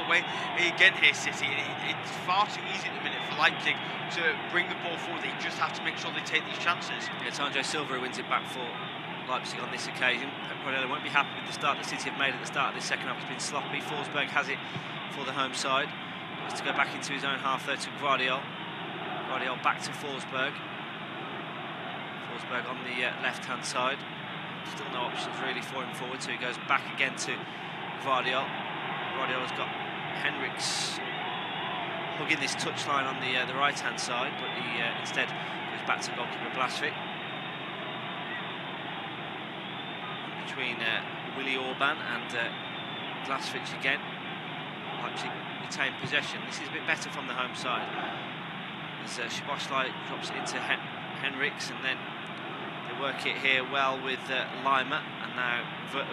way. Again here, City, it's far too easy at the minute for Leipzig to bring the ball forward. They just have to make sure they take these chances. It's Andre Silva who wins it back for Leipzig on this occasion. Guardiola won't be happy with the start that City have made at the start of this second half. It's been sloppy. Forsberg has it for the home side. Has to go back into his own half there to Guardiola. Guardiola back to Forsberg. Forsberg on the left-hand side. Still no options really for him forward, so he goes back again to Guardiola. Guardiola's got Henriks hugging this touchline on the right-hand side, but he instead goes back to goalkeeper Blasvik. Between Willy Orban and Blasvik again. Leipzig retain possession. This is a bit better from the home side. As Szoboszlai drops it into Henriks, and then they work it here well with Lima, and now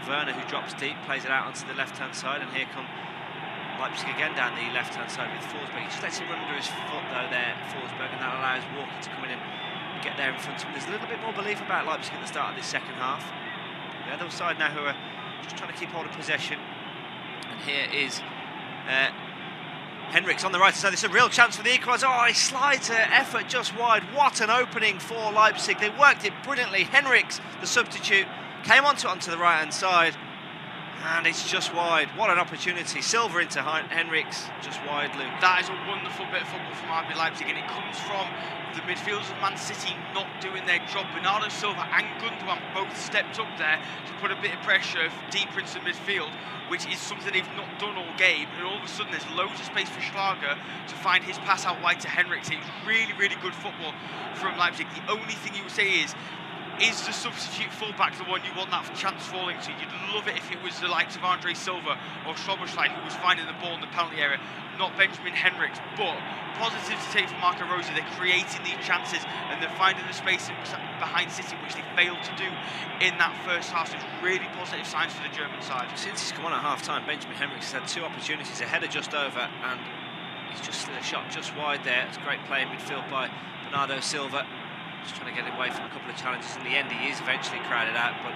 Werner, who drops deep, plays it out onto the left-hand side, and here come Leipzig again down the left-hand side with Forsberg. He just lets him run under his foot though there, Forsberg, and that allows Walker to come in and get there in front of him. There's a little bit more belief about Leipzig at the start of this second half. The other side now who are just trying to keep hold of possession, and here is Henriks on the right side. This is a real chance for the equaliser. Oh, he slides effort just wide. What an opening for Leipzig. They worked it brilliantly. Henriks, the substitute, came onto the right-hand side, and it's just wide. What an opportunity. Silva into Henriks, just wide, Luke. That is a wonderful bit of football from RB Leipzig, and it comes from the midfielders of Man City not doing their job. Bernardo Silva and Gundogan both stepped up there to put a bit of pressure deeper into midfield, which is something they've not done all game, and all of a sudden there's loads of space for Schlager to find his pass out wide to Henriks. It's really, really good football from Leipzig. The only thing you would say is the substitute fullback the one you want that chance falling to? You'd love it if it was the likes of Andre Silva or Szoboszlai who was finding the ball in the penalty area, not Benjamin Henriks. But positive to take from Marco Rose, they're creating these chances and they're finding the space behind City, which they failed to do in that first half. So it's really positive signs for the German side. Since he's come on at half-time, Benjamin Henriks has had two opportunities, a header just over, and he's just slid a shot just wide there. It's great play in midfield by Bernardo Silva. Just trying to get away from a couple of challenges. In the end, he is eventually crowded out, but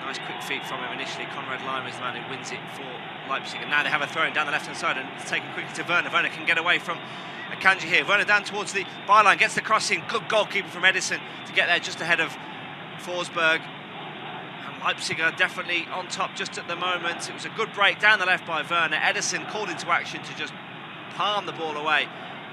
nice quick feet from him initially. Konrad Lima is the man who wins it for Leipzig, and now they have a throw-in down the left-hand side, and it's taken quickly to Werner. Werner can get away from Akanji here. Werner down towards the byline, gets the cross in. Good goalkeeper from Edison to get there just ahead of Forsberg. And Leipzig are definitely on top just at the moment. It was a good break down the left by Werner. Edison called into action to just palm the ball away.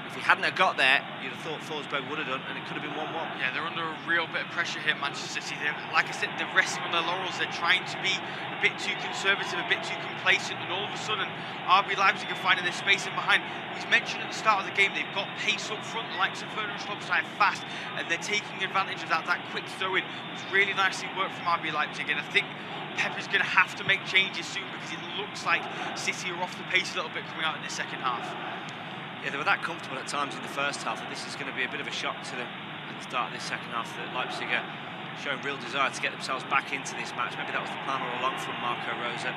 If he hadn't have got there, you'd have thought Forsberg would have done, and it could have been 1-1. Yeah, they're under a real bit of pressure here, Manchester City. Like I said, they're resting on their laurels. They're trying to be a bit too conservative, a bit too complacent, and all of a sudden, RB Leipzig are finding their space in behind. We've mentioned at the start of the game, they've got pace up front, the likes of Werner and Szoboszlai fast, and they're taking advantage of that quick throw-in. It's really nicely worked from RB Leipzig, and I think Pep is going to have to make changes soon, because it looks like City are off the pace a little bit coming out in this second half. Yeah, they were that comfortable at times in the first half that this is going to be a bit of a shock to them at the start of this second half, that Leipzig are showing real desire to get themselves back into this match. Maybe that was the plan all along from Marco Rose, to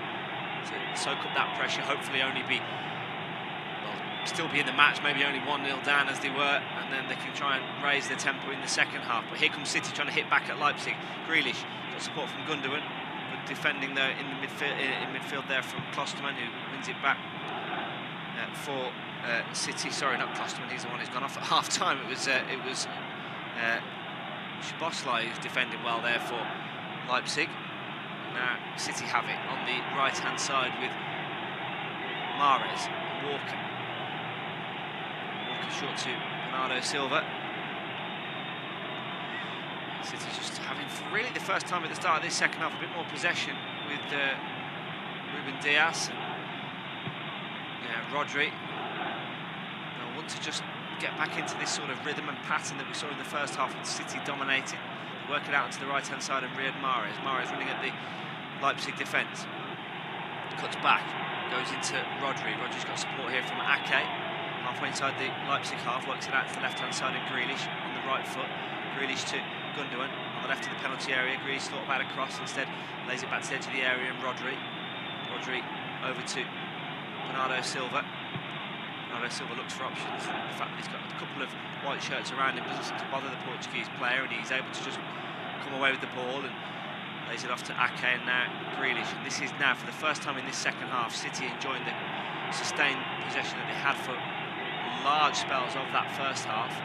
soak up that pressure, hopefully only be, well, still be in the match, maybe only 1-0 down as they were, and then they can try and raise their tempo in the second half. But here comes City trying to hit back at Leipzig. Grealish got support from Gundogan, but defending there in the midfield there from Klosterman, who wins it back for City. Sorry, not Klosterman, he's the one who's gone off at half-time. It was Szoboszlai who's defending well there for Leipzig. Now City have it on the right-hand side with Mahrez, Walker. Walker short to Bernardo Silva. City just having, for really the first time at the start of this second half, a bit more possession with Ruben Dias and Rodri. They'll want to just get back into this sort of rhythm and pattern that we saw in the first half with City dominating. Work it out onto the right-hand side and Riyad Mahrez. Mahrez running at the Leipzig defence. Cuts back, goes into Rodri. Rodri's got support here from Ake. Halfway inside the Leipzig half, works it out to the left-hand side of Grealish on the right foot. Grealish to Gundogan on the left of the penalty area. Grealish thought about a cross, instead lays it back to the edge of the area, and Rodri over to Bernardo Silva. Bernardo Silva looks for options. The fact that he's got a couple of white shirts around him doesn't seem to bother the Portuguese player, and he's able to just come away with the ball and lays it off to Ake, and now Grealish. And this is now, for the first time in this second half, City enjoying the sustained possession that they had for large spells of that first half.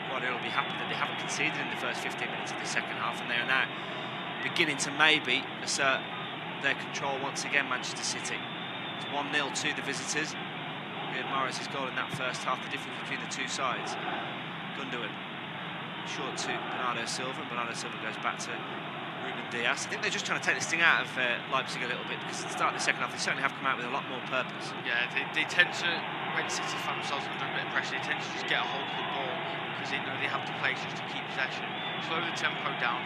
Guardiola will be happy that they haven't conceded in the first 15 minutes of the second half, and they are now beginning to maybe assert their control once again, Manchester City. It's 1-0 to the visitors. We had Morris' goal in that first half, the difference between the two sides. Gundogan short to Bernardo Silva, and Bernardo Silva goes back to Ruben Dias. I think they're just trying to take this thing out of Leipzig a little bit, because at the start of the second half they certainly have come out with a lot more purpose. Yeah, they tend to, when City find themselves under a bit of pressure, they tend to just get a hold of the ball, because they know they have the players just to keep possession. Slow the tempo down,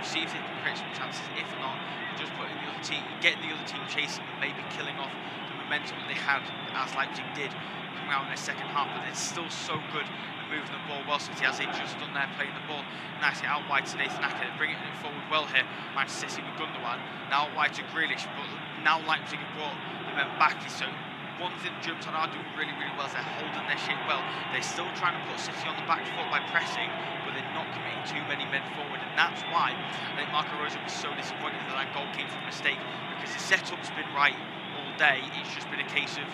see if they can create some chances. If not, just putting the other team, getting the other team chasing and maybe killing off the momentum that they had, as Leipzig did, coming out in their second half. But it's still so good at moving the ball well. City, as they've just done there, playing the ball nicely out wide to Nathan Ake. They're bringing it forward well here. Manchester City with Gundogan, now out wide to Grealish, but now Leipzig have brought the men back. So one thing Germans are doing really, really well is they're holding their shape well. They're still trying to put City on the back foot by pressing, but they're not committing too many men forward, and that's why I think Marco Rose was so disappointed that that goal came from a mistake, because the setup's been right all day. It's just been a case of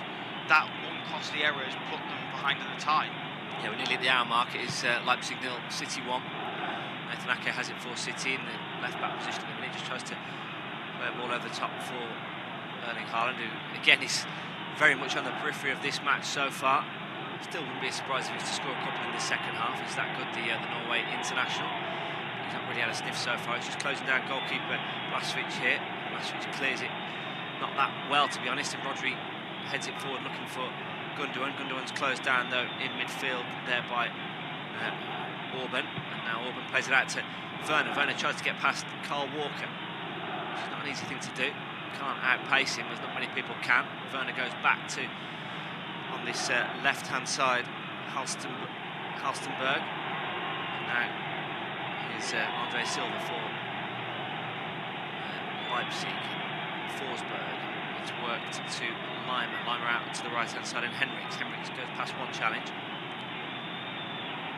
that one costly error has put them behind in the tie. Yeah, we're nearly at the hour mark. It is Leipzig 0, City 1. Nathan Ake has it for City in the left back position, and he just tries to play a ball over the top for Erling Haaland, who again is very much on the periphery of this match so far. Still wouldn't be surprised if he was to score a couple in the second half. He's that good, the Norway international. He's not really had a sniff so far. He's just closing down goalkeeper Blažević here. Blažević clears it not that well, to be honest, and Rodri heads it forward looking for Gundogan. Gundogan's closed down though in midfield there by Orban, and now Orban plays it out to Werner. Werner tries to get past Carl Walker, which is not an easy thing to do. Can't outpace him, as not many people can. Werner goes back to, on this left-hand side, Halstenberg. And now here's Andre Silva for Leipzig. Forsberg, it's worked to Lima. Lima out to the right-hand side, and Henrichs. Henrichs goes past one challenge.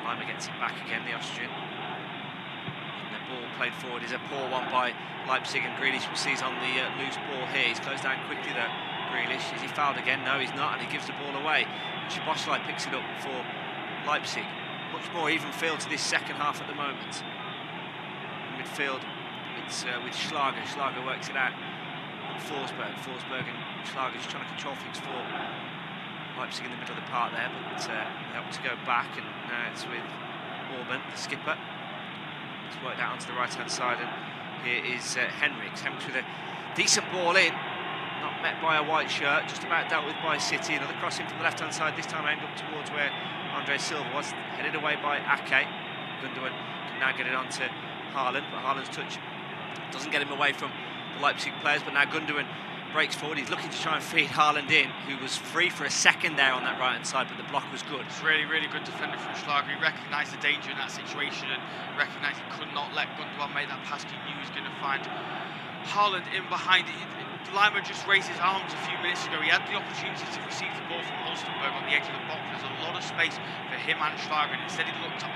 Lima gets it back again, the Austrian. Ball played forward is a poor one by Leipzig, and Grealish sees on the loose ball here. He's closed down quickly though, Grealish. Is he fouled again? No, he's not, and he gives the ball away. Szoboszlai picks it up for Leipzig. Much more even field to this second half at the moment. In midfield, it's with Schlager. Schlager works it out. And Forsberg and Schlager just trying to control things for Leipzig in the middle of the park there, but they have to go back, and now it's with Orban, the skipper. It's worked out onto the right-hand side, and here is Henrichs. Henrichs with a decent ball in, not met by a white shirt, just about dealt with by City. Another crossing from the left-hand side, this time aimed up towards where Andre Silva was, headed away by Ake. Gundogan can now get it onto Haaland, but Haaland's touch doesn't get him away from the Leipzig players, but now Gundogan breaks forward. He's looking to try and feed Haaland in, who was free for a second there on that right-hand side, but the block was good. It's really, really good defender from Schlager. He recognised the danger in that situation and recognised he could not let Gundogan make that pass. He knew he was going to find Haaland in behind it. Lima just raised his arms a few minutes ago. He had the opportunity to receive the ball from Halstenberg on the edge of the box. There's a lot of space for him and Schlager, and instead he looked to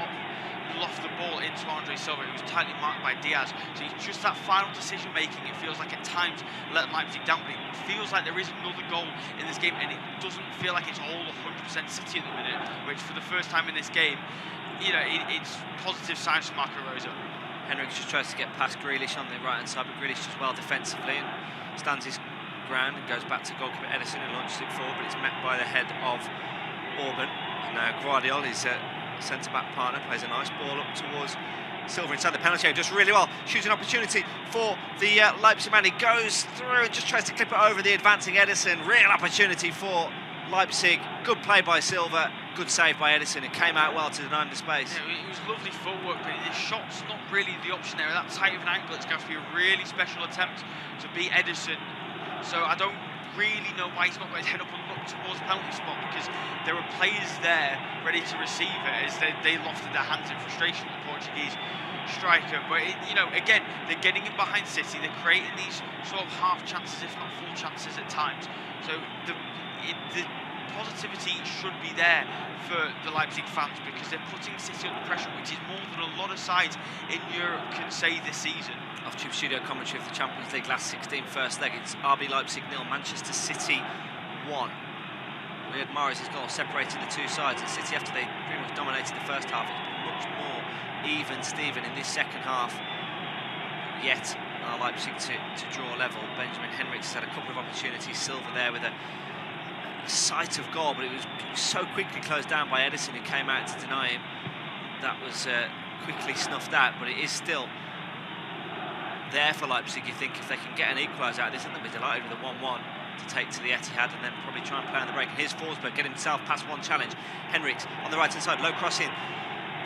loft the ball into Andre Silva, who was tightly marked by Diaz. So it's just that final decision making, it feels like at times let Leipzig down, but it feels like there is another goal in this game, and it doesn't feel like it's all 100% City at the minute, which for the first time in this game, it's positive signs for Marco Rose. Henrichs just tries to get past Grealish on the right hand side, but Grealish does well defensively and stands his ground and goes back to goalkeeper Ederson and launches it forward, but it's met by the head of Orban. And now Guardiola, his centre-back partner, plays a nice ball up towards Silva inside the penalty area, does really well, shoots an opportunity for the Leipzig man. He goes through and just tries to clip it over the advancing Ederson. Real opportunity for Leipzig. Good play by Silva, good save by Ederson. It came out well to deny him the space. Yeah, it was lovely footwork, but his shot's not really the option there. At that tight of an angle, it's going to be a really special attempt to beat Ederson. So I don't really know why he's not got his head up and look towards the penalty spot, because there were players there ready to receive it as they lofted their hands in frustration at the Portuguese striker. But again, they're getting in behind City, they're creating these sort of half chances, if not full chances at times. So the positivity should be there for the Leipzig fans, because they're putting City under pressure, which is more than a lot of sides in Europe can say this season. Off-tube studio commentary of the Champions League last 16 first leg. It's RB Leipzig 0, Manchester City 1. Riyad Mahrez's goal separating the two sides, and City, after they pretty much dominated the first half, it's been much more even Steven in this second half. Yet Leipzig to draw level. Benjamin Henrichs has had a couple of opportunities. Silva there with a sight of goal, but it was so quickly closed down by Edison, who came out to deny him. That was quickly snuffed out, but it is still there for Leipzig. You think if they can get an equaliser out of this, then they'll be delighted with a 1-1 to take to the Etihad, and then probably try and play on the break. And here's Forsberg getting himself past one challenge. Henrichs on the right hand side, low crossing,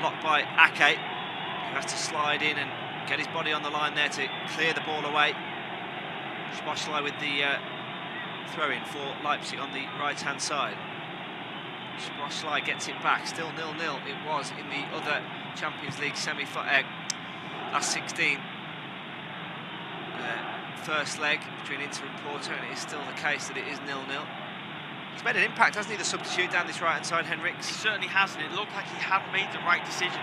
blocked by Ake, who has to slide in and get his body on the line there to clear the ball away. Szoboszlai with the throw-in for Leipzig on the right-hand side. Szoboszlai gets it back, still 0-0. It was in the other Champions League last 16. First leg between Inter and Porto, and it is still the case that it is 0-0. He's made an impact, hasn't he, the substitute down this right-hand side, Henrichs? He certainly has, and it looked like he had made the right decision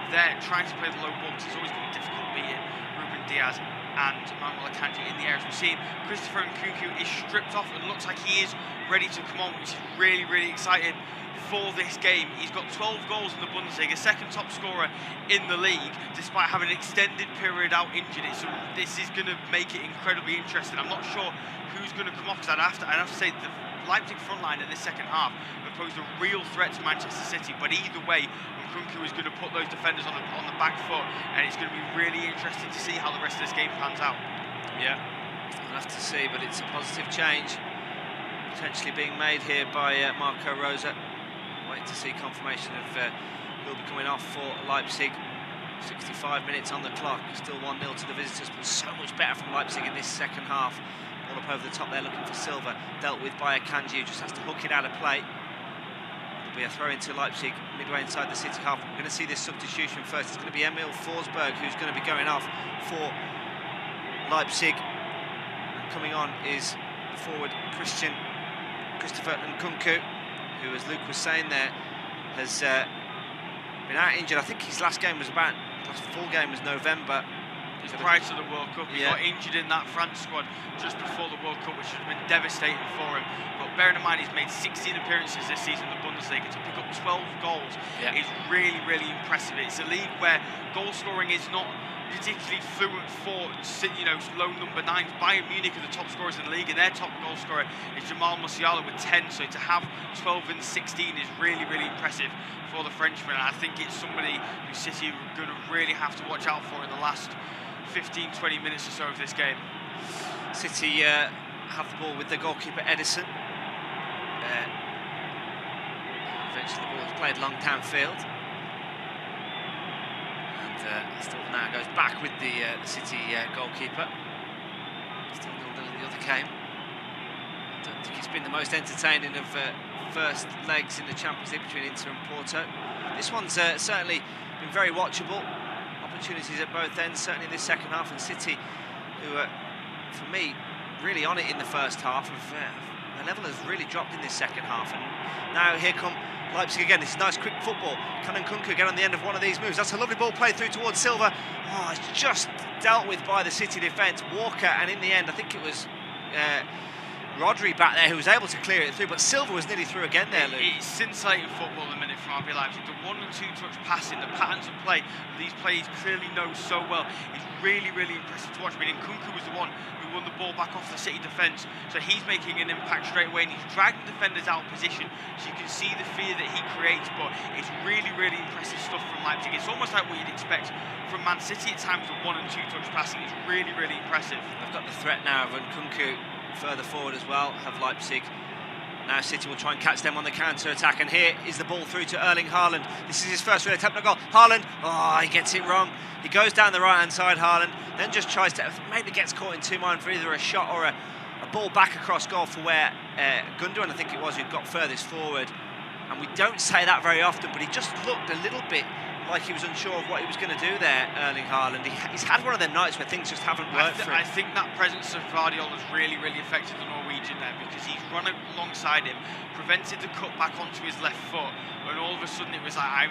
there, trying to play the low ball, because it's always going to be difficult beating Ruben Diaz and Manuel Akanji in the areas. We've seen Christopher Nkunku is stripped off and looks like he is ready to come on, which is really, really exciting for this game. He's got 12 goals in the Bundesliga, second top scorer in the league, despite having an extended period out injured. So this is going to make it incredibly interesting. I'm not sure who's going to come off, because I'd have to say the Leipzig front line in this second half have posed a real threat to Manchester City, but either way, Nkunku is going to put those defenders on the back foot, and it's going to be really interesting to see how the rest of this game pans out. Yeah, we'll have to see, but it's a positive change potentially being made here by Marco Rose. Wait to see confirmation of who'll be coming off for Leipzig. 65 minutes on the clock, still 1-0 to the visitors, but so much better from Leipzig in this second half. All up over the top there, looking for Silva, dealt with by Akanji, who just has to hook it out of play. It'll be a throw into Leipzig midway inside the City half. We're going to see this substitution first. It's going to be Emil Forsberg who's going to be going off for Leipzig. And coming on is forward Christopher Nkunku, who, as Luke was saying there, has been out injured. I think his last full game was November. It was prior to the World Cup. He got injured in that France squad just before the World Cup, which would have been devastating for him. But bearing in mind he's made 16 appearances this season in the Bundesliga, to pick up 12 goals is really, really impressive. It's a league where goal scoring is not particularly fluent for, low number 9s. Bayern Munich are the top scorers in the league, and their top goal scorer is Jamal Musiala with 10. So to have 12 and 16 is really, really impressive for the Frenchman. And I think it's somebody who City are going to really have to watch out for in the last 15-20 minutes or so of this game. City have the ball with the goalkeeper Edison. Eventually the ball is played long downfield. And still now goes back with the City goalkeeper. Still 0-0 in the other game. I don't think it's been the most entertaining of first legs in the Champions League between Inter and Porto. This one's certainly been very watchable. Opportunities at both ends, certainly in this second half, and City, who are, for me, really on it in the first half, their level has really dropped in this second half, and now here come Leipzig again. This is nice quick football. Can Nkunku get on the end of one of these moves? That's a lovely ball played through towards Silva. Oh, it's just dealt with by the City defence. Walker, and in the end, I think it was Rodri back there who was able to clear it through, but Silva was nearly through again there, Luke. It's scintillating football in a minute from RB Leipzig. The 1- and 2-touch passing, the patterns of play these players clearly know so well. It's really, really impressive to watch. I mean, Nkunku was the one who won the ball back off the City defence, so he's making an impact straight away, and he's dragging defenders out of position, so you can see the fear that he creates. But it's really, really impressive stuff from Leipzig. It's almost like what you'd expect from Man City at times with 1- and 2-touch passing. It's really, really impressive. They've got the threat now of Nkunku further forward as well, have Leipzig. Now City will try and catch them on the counter-attack, and here is the ball through to Erling Haaland. This is his first real attempt at goal. Haaland, he gets it wrong. He goes down the right-hand side, Haaland, then just tries to, maybe gets caught in two minds for either a shot or a ball back across goal for where Gundogan, I think it was, who got furthest forward. And we don't say that very often, but he just looked a little bit like he was unsure of what he was going to do there, Erling Haaland. He's had one of them nights where things just haven't worked for him. I think that presence of Guardiola has really, really affected the Norwegian there, because he's run alongside him, prevented the cut back onto his left foot, and all of a sudden it was like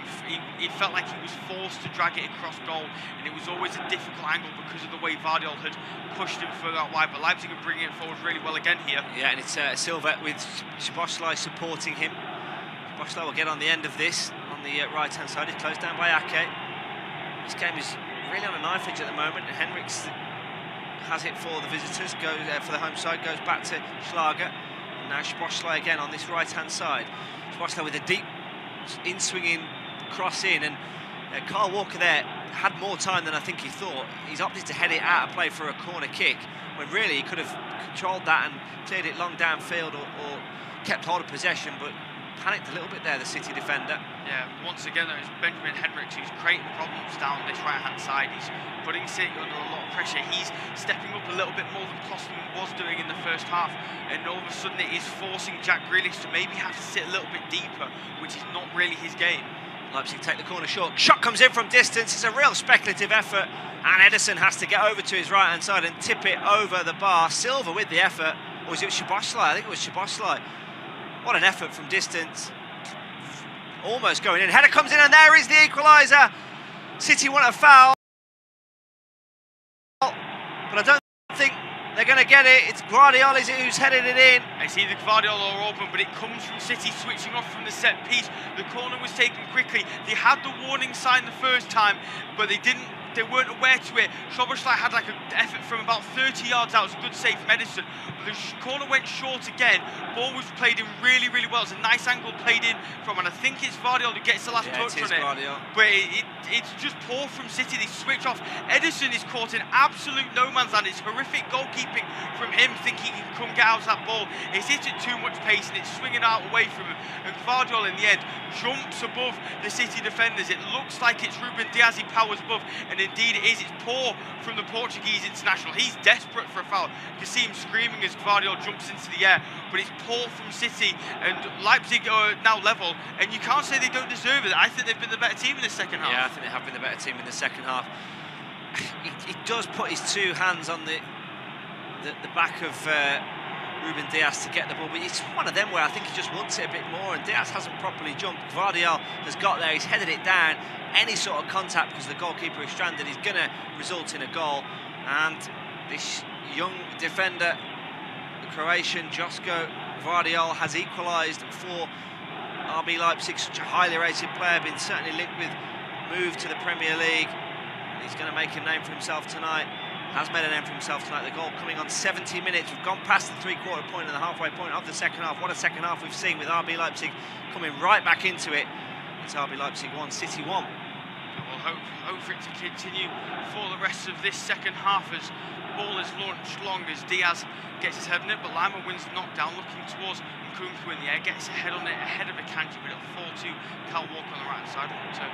it felt like he was forced to drag it across goal, and it was always a difficult angle because of the way Guardiola had pushed him further out wide. But Leipzig are bringing it forward really well again here. Yeah, and it's Silva with Szoboszlai supporting him. Szoboszlai will get on the end of this on the right-hand side. He's closed down by Ake. This game is really on a knife edge at the moment. Henriks has it for the visitors, goes for the home side, goes back to Schlager. And now Szoboszlai again on this right-hand side. Szoboszlai with a deep in-swinging cross in, and Kyle Walker there had more time than I think he thought. He's opted to head it out of play for a corner kick, when really he could have controlled that and cleared it long downfield or kept hold of possession, but panicked a little bit there, the City defender. Yeah, once again though, it's Benjamin Henriks who's creating problems down this right-hand side. He's putting City under a lot of pressure. He's stepping up a little bit more than Klosterman was doing in the first half, and all of a sudden it is forcing Jack Grealish to maybe have to sit a little bit deeper, which is not really his game. Leipzig take the corner short. Shot comes in from distance. It's a real speculative effort, and Ederson has to get over to his right-hand side and tip it over the bar. Silva with the effort. Or was it Szoboszlai? I think it was Szoboszlai. What an effort from distance. Almost going in. Header comes in, and there is the equaliser. City want a foul, but I don't think they're going to get it. It's Guardiola who's headed it in. It's either Guardiola or open, but it comes from City switching off from the set piece. The corner was taken quickly. They had the warning sign the first time, but they weren't aware to it. Szoboszlai had like an effort from about 30 yards out. It was a good save from Ederson. But the corner went short again. Ball was played in really, really well. It's a nice angle played in from, and I think it's Guardiola who gets the last touch on it. Guardiola. But it's just poor from City. They switch off. Ederson is caught in absolute no man's land. It's horrific goalkeeping from him, thinking he can come get out of that ball. It's hit at too much pace and it's swinging out away from him. And Guardiola in the end jumps above the City defenders. It looks like it's Ruben Dias he powers above, and indeed it is. It's poor from the Portuguese international. He's desperate for a foul. You can see him screaming as Guardiola jumps into the air, but it's poor from City, and Leipzig are now level, and you can't say they don't deserve it. I think they've been the better team in the second half. Yeah, I think they have been the better team in the second half. He does put his two hands on the back of Ruben Dias to get the ball, but it's one of them where I think he just wants it a bit more, and Dias hasn't properly jumped. Guardiola has got there, he's headed it down. Any sort of contact, because the goalkeeper is stranded, is going to result in a goal. And this young defender, the Croatian Josko Gvardiol, has equalised for RB Leipzig. Such a highly rated player, been certainly linked with move to the Premier League. And he's going to make a name for himself tonight. Has made a name for himself tonight. The goal coming on 70 minutes. We've gone past the three-quarter point and the halfway point of the second half. What a second half we've seen, with RB Leipzig coming right back into it. It's RB Leipzig 1, City 1. We'll hope for it to continue for the rest of this second half, as ball is launched long as Diaz gets his head on it, but Lima wins the knockdown, looking towards Nkunku in the air, gets a head on it ahead of Akanji, but it'll fall to Kyle Walker on the right side to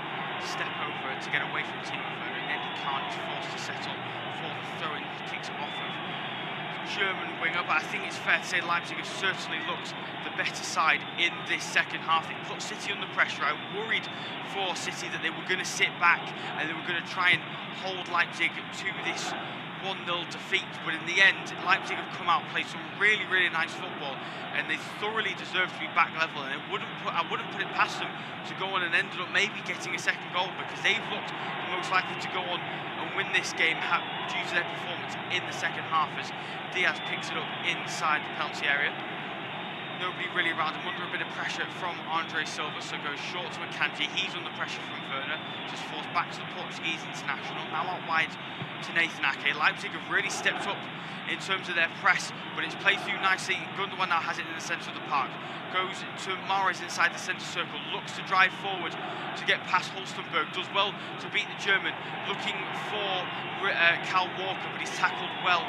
step over to get away from Timo Werner, and then he can't, he's forced to settle for the throw-in, kicks it off of German winger. But I think it's fair to say Leipzig have certainly looked the better side in this second half. They put City under pressure. I worried for City that they were going to sit back and they were going to try and hold Leipzig to this 1-0 defeat, but in the end Leipzig have come out, played some really, really nice football, and they thoroughly deserve to be back level, and I wouldn't put it past them to go on and ended up maybe getting a second goal, because they've looked the most likely to go on and win this game due to their performance in the second half, as Diaz picks it up inside the penalty area. Nobody really around him, under a bit of pressure from Andre Silva, so goes short to Akanji. He's under pressure from Werner, just falls back to the Portuguese international, now out wide to Nathan Ake. Leipzig have really stepped up in terms of their press, but it's played through nicely. Gundogan now has it in the centre of the park, goes to Mahrez inside the centre circle, looks to drive forward to get past Hulstenberg, does well to beat the German, looking for Kyle Walker, but he's tackled well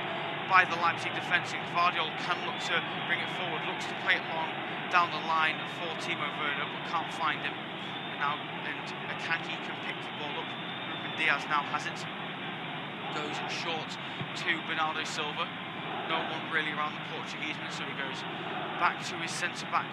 by the Leipzig defence, and Gvardiol can look to bring it forward, looks to play it long down the line for Timo Werner, but can't find him. And Akanji can pick the ball up. Ruben Dias now has it, goes short to Bernardo Silva. No one really around the Portugueseman, so he goes back to his centre back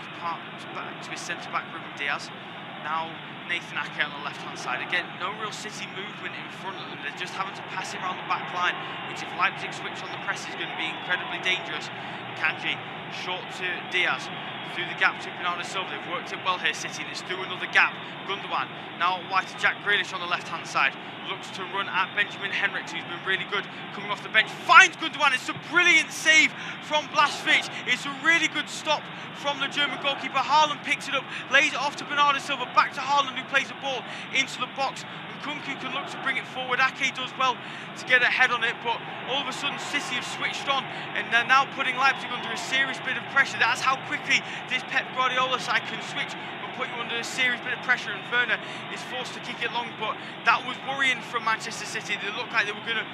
Ruben Dias. Now Nathan Ake on the left-hand side. Again, no real City movement in front of them. They're just having to pass it around the back line, which if Leipzig switch on the press is going to be incredibly dangerous. Kanji, short to Diaz. Through the gap to Bernardo Silva. They've worked it well here, City. And it's through another gap. Gundogan now wide to Jack Grealish on the left-hand side. Looks to run at Benjamin Henrichs, who's been really good coming off the bench. Finds Gundogan. It's a brilliant save from Blažević. It's a really good stop from the German goalkeeper. Haaland picks it up, lays it off to Bernardo Silva. Back to Haaland, who plays the ball into the box. Kunku can look to bring it forward. Ake does well to get ahead on it, but all of a sudden City have switched on and they're now putting Leipzig under a serious bit of pressure. That's how quickly this Pep Guardiola side can switch and put you under a serious bit of pressure, and Werner is forced to kick it long, but that was worrying from Manchester City. They looked like they were going to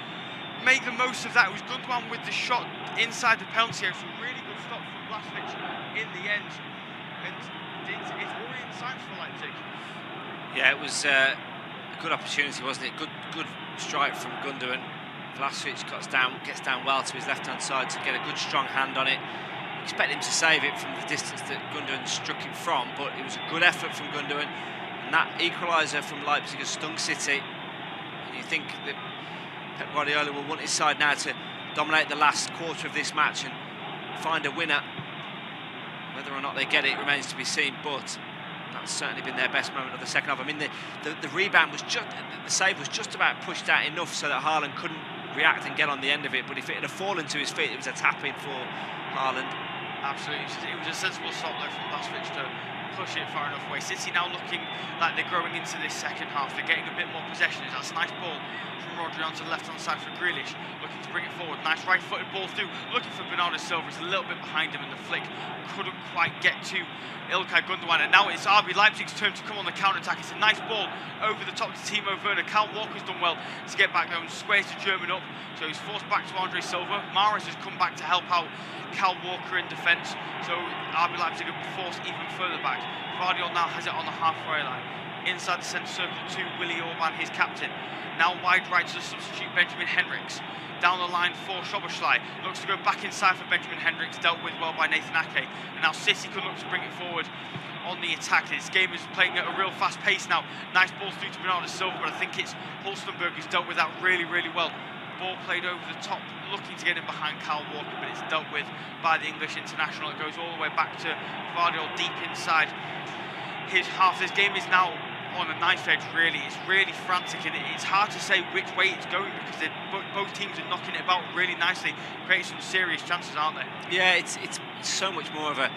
make the most of that. It was Gundogan with the shot inside the penalty area. It was a really good stop from Blažević in the end, and it's worrying signs for Leipzig. Yeah, it was a good opportunity, wasn't it? Good strike from Gundogan. Blažević gets down well to his left-hand side to get a good strong hand on it. Expect him to save it from the distance that Gundogan struck it from, but it was a good effort from Gundogan, and that equaliser from Leipzig has stung City. And you think that Pep Guardiola will want his side now to dominate the last quarter of this match and find a winner. Whether or not they get it remains to be seen, but that's certainly been their best moment of the second half. I mean, the rebound was just, the save was just about pushed out enough so that Haaland couldn't react and get on the end of it, but if it had fallen to his feet, it was a tap-in for Haaland. Absolutely, it was a sensible stop though from Blažević to push it far enough away. City now looking like they're growing into this second half. They're getting a bit more possession. That's a nice ball from Rodri onto the left-hand side for Grealish, looking to bring it forward. Nice right-footed ball through, looking for Bernardo Silva. It's a little bit behind him, and the flick couldn't quite get to Ilkay Gundogan. And now it's RB Leipzig's turn to come on the counter-attack. It's a nice ball over the top to Timo Werner. Kyle Walker's done well to get back there and squares the German up, so he's forced back to Andre Silva. Mahrez has come back to help out Kyle Walker in defence, so RB Leipzig are forced even further back. Guardiola now has it on the halfway line. Inside the centre circle to Willy Orban, his captain. Now wide right to the substitute Benjamin Henrichs. Down the line for Szoboszlai. Looks to go back inside for Benjamin Henrichs, dealt with well by Nathan Ake. And now City can look to bring it forward on the attack. This game is playing at a real fast pace now. Nice ball through to Bernardo Silva, but I think it's Hulstenberg who's dealt with that really, really well. Ball played over the top, looking to get in behind Kyle Walker, but it's dealt with by the English international. It goes all the way back to Guardiola deep inside his half. This game is now on a knife edge, really. It's really frantic, and it's hard to say which way it's going because both teams are knocking it about really nicely, creating some serious chances, aren't they? Yeah, it's so much more of a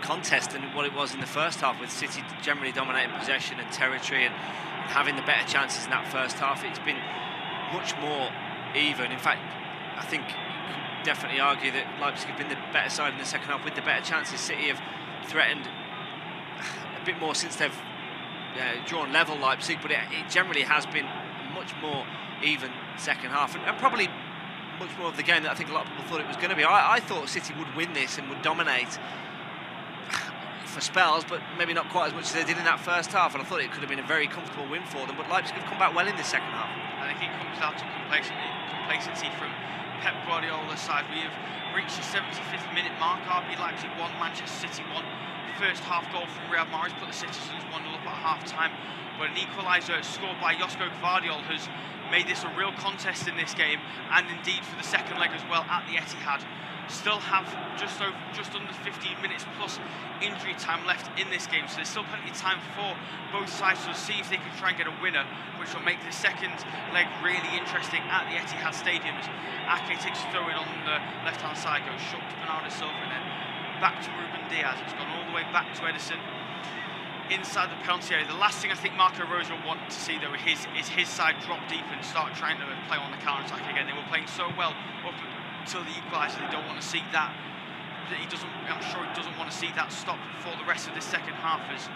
contest than what it was in the first half, with City generally dominating possession and territory and having the better chances in that first half. It's been much more even. In fact, I think you could definitely argue that Leipzig have been the better side in the second half with the better chances. City have threatened a bit more since they've drawn level Leipzig, but it generally has been a much more even second half, and probably much more of the game that I think a lot of people thought it was going to be. I thought City would win this and would dominate for spells, but maybe not quite as much as they did in that first half, and I thought it could have been a very comfortable win for them, but Leipzig have come back well in this second half. I think it comes down to complacency from Pep Guardiola's side. We have reached the 75th minute mark. RB Leipzig 1, Manchester City 1. First half goal from Riyad Mahrez put the Citizens 1-0 up at half-time, but an equaliser scored by Josko Gvardiol has made this a real contest in this game, and indeed for the second leg as well at the Etihad. Still have just under 15 minutes plus injury time left in this game, so there's still plenty of time for both sides to see if they can try and get a winner, which will make the second leg really interesting at the Etihad Stadium. As Ake takes a throw in on the left-hand side, goes short to Bernardo Silva, and then back to Ruben Diaz. It's gone all the way back to Ederson inside the penalty area. The last thing I think Marco Rose will want to see though is his side drop deep and start trying to play on the counter-attack again. They were playing so well up until the equaliser. They don't want to see that. I'm sure he doesn't want to see that stop for the rest of this second half, as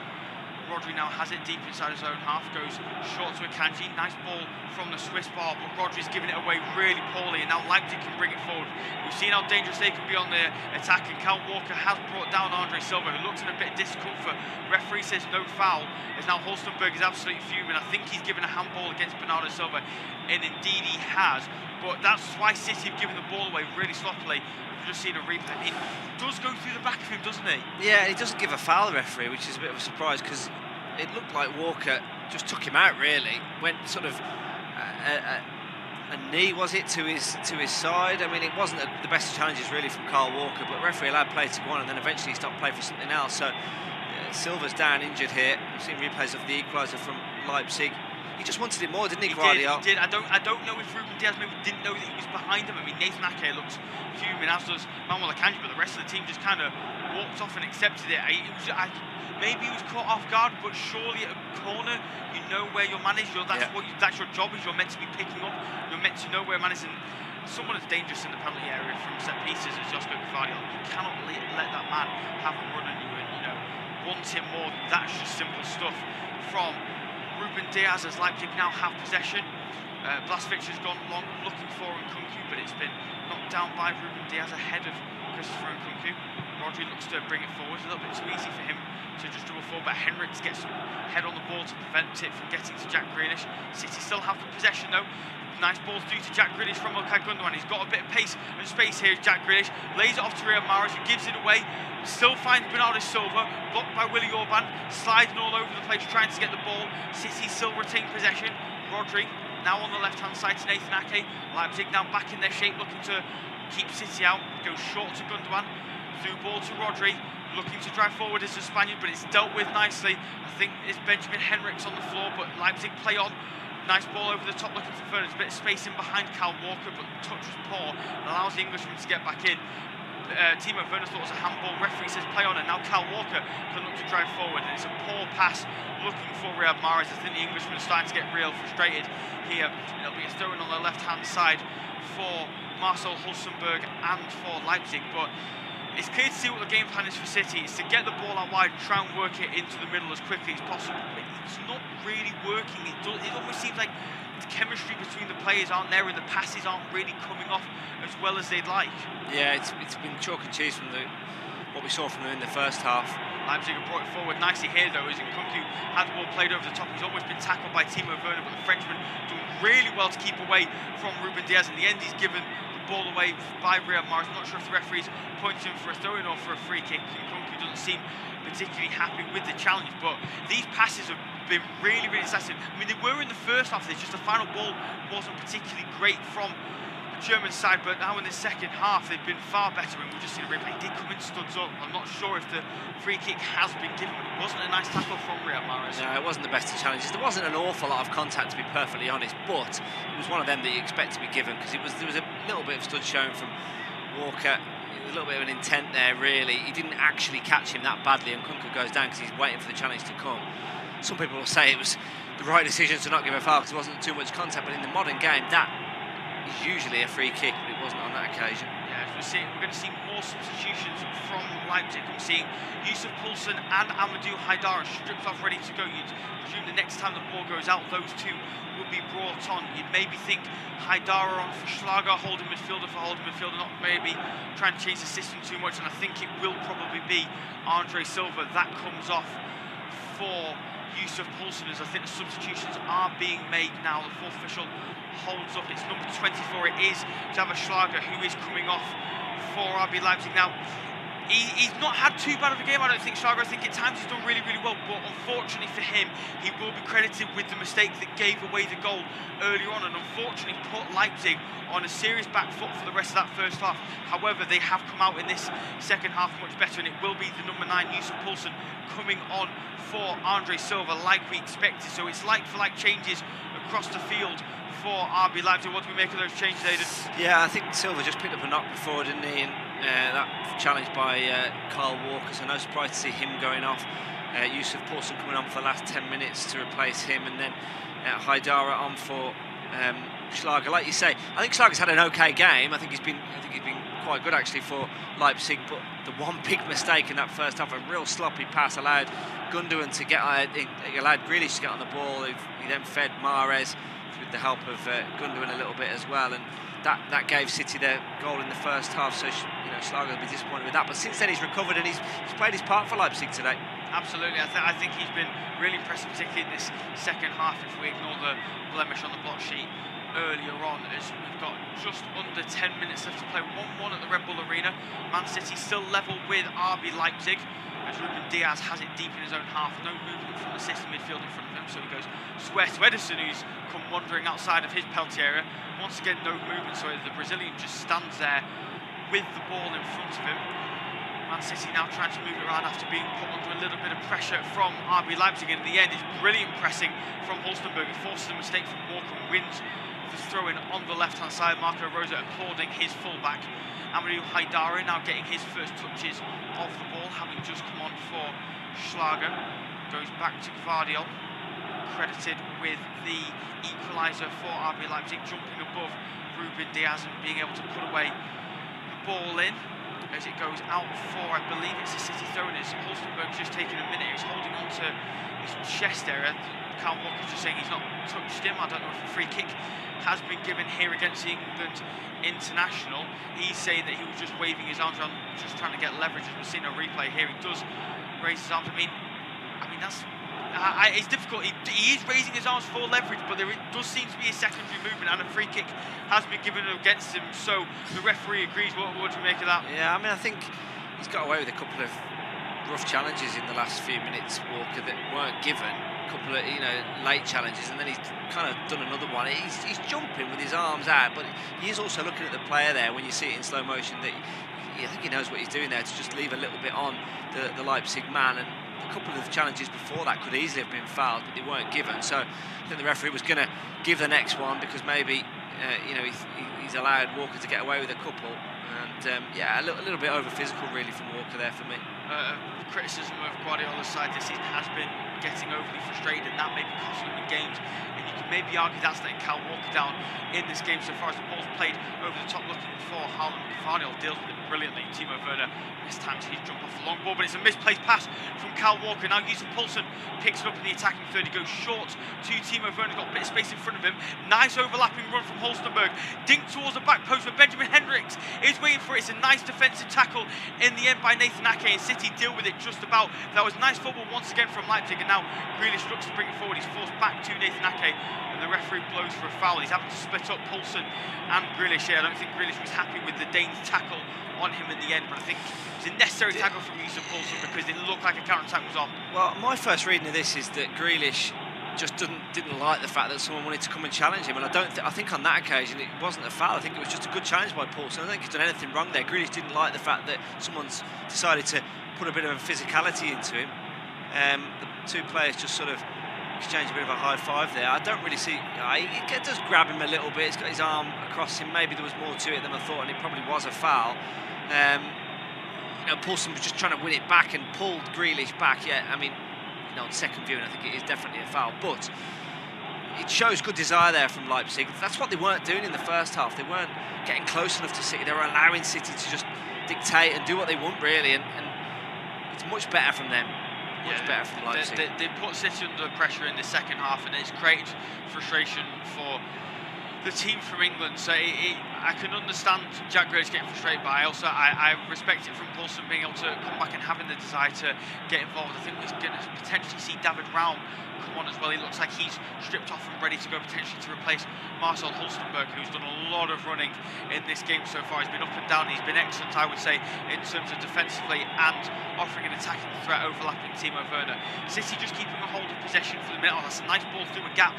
Rodri now has it deep inside his own half, goes short to Akanji. Nice ball from the Swiss bar, but Rodri's giving it away really poorly, and now Leipzig can bring it forward. We've seen how dangerous they can be on the attack, and Kyle Walker has brought down Andre Silva, who looks in a bit of discomfort. Referee says no foul, as now Hulstenberg is absolutely fuming. I think he's given a handball against Bernardo Silva, and indeed he has, but that's why City have given the ball away really sloppily. We've just seen a replay. It does go through the back of him, doesn't he? Yeah, he doesn't give a foul, the referee, which is a bit of a surprise, because it looked like Walker just took him out really. Went sort of a knee, was it, to his side? I mean, it wasn't the best of challenges really from Kyle Walker, but referee allowed play to go on, and then eventually he stopped play for something else. So Silva's down injured here. We've seen replays of the equaliser from Leipzig. He just wanted it more, didn't he, Guardiola? He did. I don't know if Ruben Diaz maybe didn't know that he was behind him. I mean, Nathan Ake looked fuming, as does Manuel Akanji, but the rest of the team just kind of walked off and accepted it. Maybe he was caught off guard, but surely at a corner, you know where your man is. That's your job. You're meant to be picking up. You're meant to know where man is. And someone as dangerous in the penalty area from set pieces as Josko Gvardiol, you cannot let that man have a run on you and want him more. That's just simple stuff from Ruben Diaz as Leipzig now have possession. Blažević has gone long looking for Nkunku, but it's been knocked down by Ruben Diaz ahead of Christopher Nkunku. Rodri looks to bring it forward, a little bit too easy for him to just dribble forward, but Henriks gets head on the ball to prevent it from getting to Jack Grealish. City still have the possession though. Nice ball through to Jack Grealish from Ilkay Gundogan. He's got a bit of pace and space here. Jack Grealish lays it off to Riyad Mahrez, who gives it away. Still finds Bernardo Silva, blocked by Willy Orban, sliding all over the place trying to get the ball. City still retain possession. Rodri now on the left-hand side to Nathan Ake. Leipzig now back in their shape, looking to keep City out. Goes short to Gundogan. Through ball to Rodri. Looking to drive forward as the Spaniard, but it's dealt with nicely. I think it's Benjamin Henriks on the floor, but Leipzig play on. Nice ball over the top, looking for further. There's a bit of space in behind Kyle Walker, but the touch was poor. It allows the Englishman to get back in. Timo Werner thought it was a handball. Referee says play on, and now Kyle Walker can look to drive forward. And it's a poor pass looking for Riyad Mahrez. I think the Englishman is starting to get real frustrated here. It'll be a throw-in on the left-hand side for Marcel Hulsenberg and for Leipzig, but it's clear to see what the game plan is for City. It's to get the ball out wide and try and work it into the middle as quickly as possible. But it's not really working. It almost seems like the chemistry between the players aren't there, and the passes aren't really coming off as well as they'd like. Yeah, it's been chalk and cheese from what we saw from them in the first half. Leipzig have brought it forward nicely here though, as Nkunku had the ball played over the top. He's almost been tackled by Timo Werner, but the Frenchman doing really well to keep away from Ruben Diaz. In the end, he's given ball away by Riyad Mahrez. I'm not sure if the referee's pointing him for a throw-in or for a free kick. Nkunku doesn't seem particularly happy with the challenge, but these passes have been really, really decisive. I mean, they were in the first half, it's just the final ball wasn't particularly great from the German side, but now in the second half they've been far better, and we've just seen a replay. He did come in studs up. I'm not sure if the free kick has been given, but it wasn't a nice tackle from Riyad Mahrez. No, it wasn't the best of challenges. There wasn't an awful lot of contact, to be perfectly honest, but it was one of them that you expect to be given, because there was a little bit of stud shown from Walker. A little bit of an intent there, really. He didn't actually catch him that badly, and Nkunku goes down because he's waiting for the challenge to come. Some people will say it was the right decision to not give a foul because there wasn't too much contact, but in the modern game, that is usually a free kick, but it wasn't on that occasion. Yeah, we're going to see more substitutions from Leipzig. I'm seeing Yusuf Poulsen and Amadou Haidara stripped off, ready to go. You'd presume the next time the ball goes out, those two will be brought on. You'd maybe think Haidara on for Schlager, holding midfielder for holding midfielder, not maybe trying to change the system too much, and I think it will probably be Andre Silva that comes off for Yusuf Poulsen, as I think the substitutions are being made now. The fourth official holds up. It's number 24. It is Javier Schlager who is coming off for RB Leipzig. Now, he's not had too bad of a game, I don't think, Schlager. I think at times he's done really, really well, but unfortunately for him, he will be credited with the mistake that gave away the goal earlier on, and unfortunately put Leipzig on a serious back foot for the rest of that first half. However, they have come out in this second half much better, and it will be the number 9, Yusuf Poulsen, coming on for Andre Silva like we expected. So it's like-for-like changes across the field for RB Leipzig. What do we make of those changes, Aidan? Yeah, I think Silva just picked up a knock before, didn't he? And that challenge by Kyle Walker, so no surprise to see him going off. Yusuf Poulsen coming on for the last 10 minutes to replace him, and then Haidara on for Schlager. Like you say, I think Schlager's had an okay game. I think he's been quite good actually for Leipzig, but the one big mistake in that first half, a real sloppy pass, allowed Gundogan to get, allowed Grealish to get on the ball. He then fed Mahrez with the help of Gundogan a little bit as well, and that gave City their goal in the first half. So Schlager will be disappointed with that, but since then he's recovered and he's played his part for Leipzig today. Absolutely, I think he's been really impressive, particularly in this second half, if we ignore the blemish on the block sheet earlier on, as we've got just under 10 minutes left to play. 1-1 at the Red Bull Arena. Man City still level with RB Leipzig. as Ruben Diaz has it deep in his own half. No movement from the City midfield in front of him, so he goes square to Ederson, who's come wandering outside of his penalty area. Once again, no movement, so the Brazilian just stands there with the ball in front of him. Man City now trying to move it around after being put under a little bit of pressure from RB Leipzig, and in the end it's brilliant pressing from Hulstenberg. He forces a mistake from Walker and wins the throw-in on the left-hand side. Marco Rosa applauding his full-back. Amadou Haidara now getting his first touches of the ball, having just come on for Schlager. Goes back to Gvardiol, credited with the equaliser for RB Leipzig, jumping above Ruben Diaz and being able to put away the ball in. As it goes out for, I believe it's a City throw-in. Hulstenberg's just taking a minute. He's holding on to his chest area. Kyle Walker's just saying he's not touched him. I don't know if a free kick has been given here against the England international. He's saying that he was just waving his arms around, just trying to get leverage. As we've seen a replay here, he does raise his arms. I mean that's it's difficult. He is raising his arms for leverage, but there does seem to be a secondary movement, and a free kick has been given against him. So the referee agrees. What do you make of that? Yeah, I mean, I think he's got away with a couple of rough challenges in the last few minutes, Walker, that weren't given. A couple of late challenges, and then he's kind of done another one. He's jumping with his arms out, but he is also looking at the player there when you see it in slow motion. That I think he knows what he's doing there to just leave a little bit on the Leipzig man. And a couple of challenges before that could easily have been fouled, but they weren't given. So I think the referee was going to give the next one because maybe he's allowed Walker to get away with a couple. And yeah, a little bit over physical really from Walker there for me. Criticism of Guardiola's side this season has been getting overly frustrated, and that may be costing him in games. And you can maybe argue that's letting Kyle Walker down in this game so far, as the ball's played over the top looking for Haaland. Gvardiol deals with it brilliantly. Timo Werner this time his jump off the long ball, but it's a misplaced pass from Kyle Walker. Now Yusuf Poulsen picks it up in the attacking third. He goes short to Timo Werner, got a bit of space in front of him. Nice overlapping run from Hulstenberg. Dink towards the back post, but Benjamin Henrichs is waiting for it. It's a nice defensive tackle in the end by Nathan Ake, and City deal with it just about. That was nice football once again from Leipzig, and now Grealish looks to bring it forward. He's forced back to Nathan Ake, and the referee blows for a foul. He's having to split up Poulsen and Grealish here. I don't think Grealish was happy with the Danes' tackle on him in the end, but I think it was a necessary tackle from Yusuf Poulsen because it looked like a counter-attack was on. Well, my first reading of this is that Grealish just didn't like the fact that someone wanted to come and challenge him, and I think on that occasion it wasn't a foul. I think it was just a good challenge by Poulsen. I don't think he's done anything wrong there. Grealish didn't like the fact that someone's decided to put a bit of a physicality into him. The two players just sort of exchanged a bit of a high five there. I don't really see. He does grab him a little bit. He's got his arm across him. Maybe there was more to it than I thought, and it probably was a foul. Poulsen was just trying to win it back and pulled Grealish back. Yeah, I mean, on second viewing, I think it is definitely a foul, but it shows good desire there from Leipzig. That's what they weren't doing in the first half. They weren't getting close enough to City. They were allowing City to just dictate and do what they want, really, and it's much better from them. Much better from Leipzig. They put City under pressure in the second half, and it's created frustration for the team from England. So I can understand Jack Grealish getting frustrated, but I respect it from Poulsen being able to come back and having the desire to get involved. I think we're going to potentially see David Raum come on as well. He looks like he's stripped off and ready to go potentially to replace Marcel Hulstenberg, who's done a lot of running in this game so far. He's been up and down. He's been excellent, I would say, in terms of defensively and offering an attacking threat, overlapping Timo Werner. City just keeping a hold of possession for the minute. Oh, that's a nice ball through a gap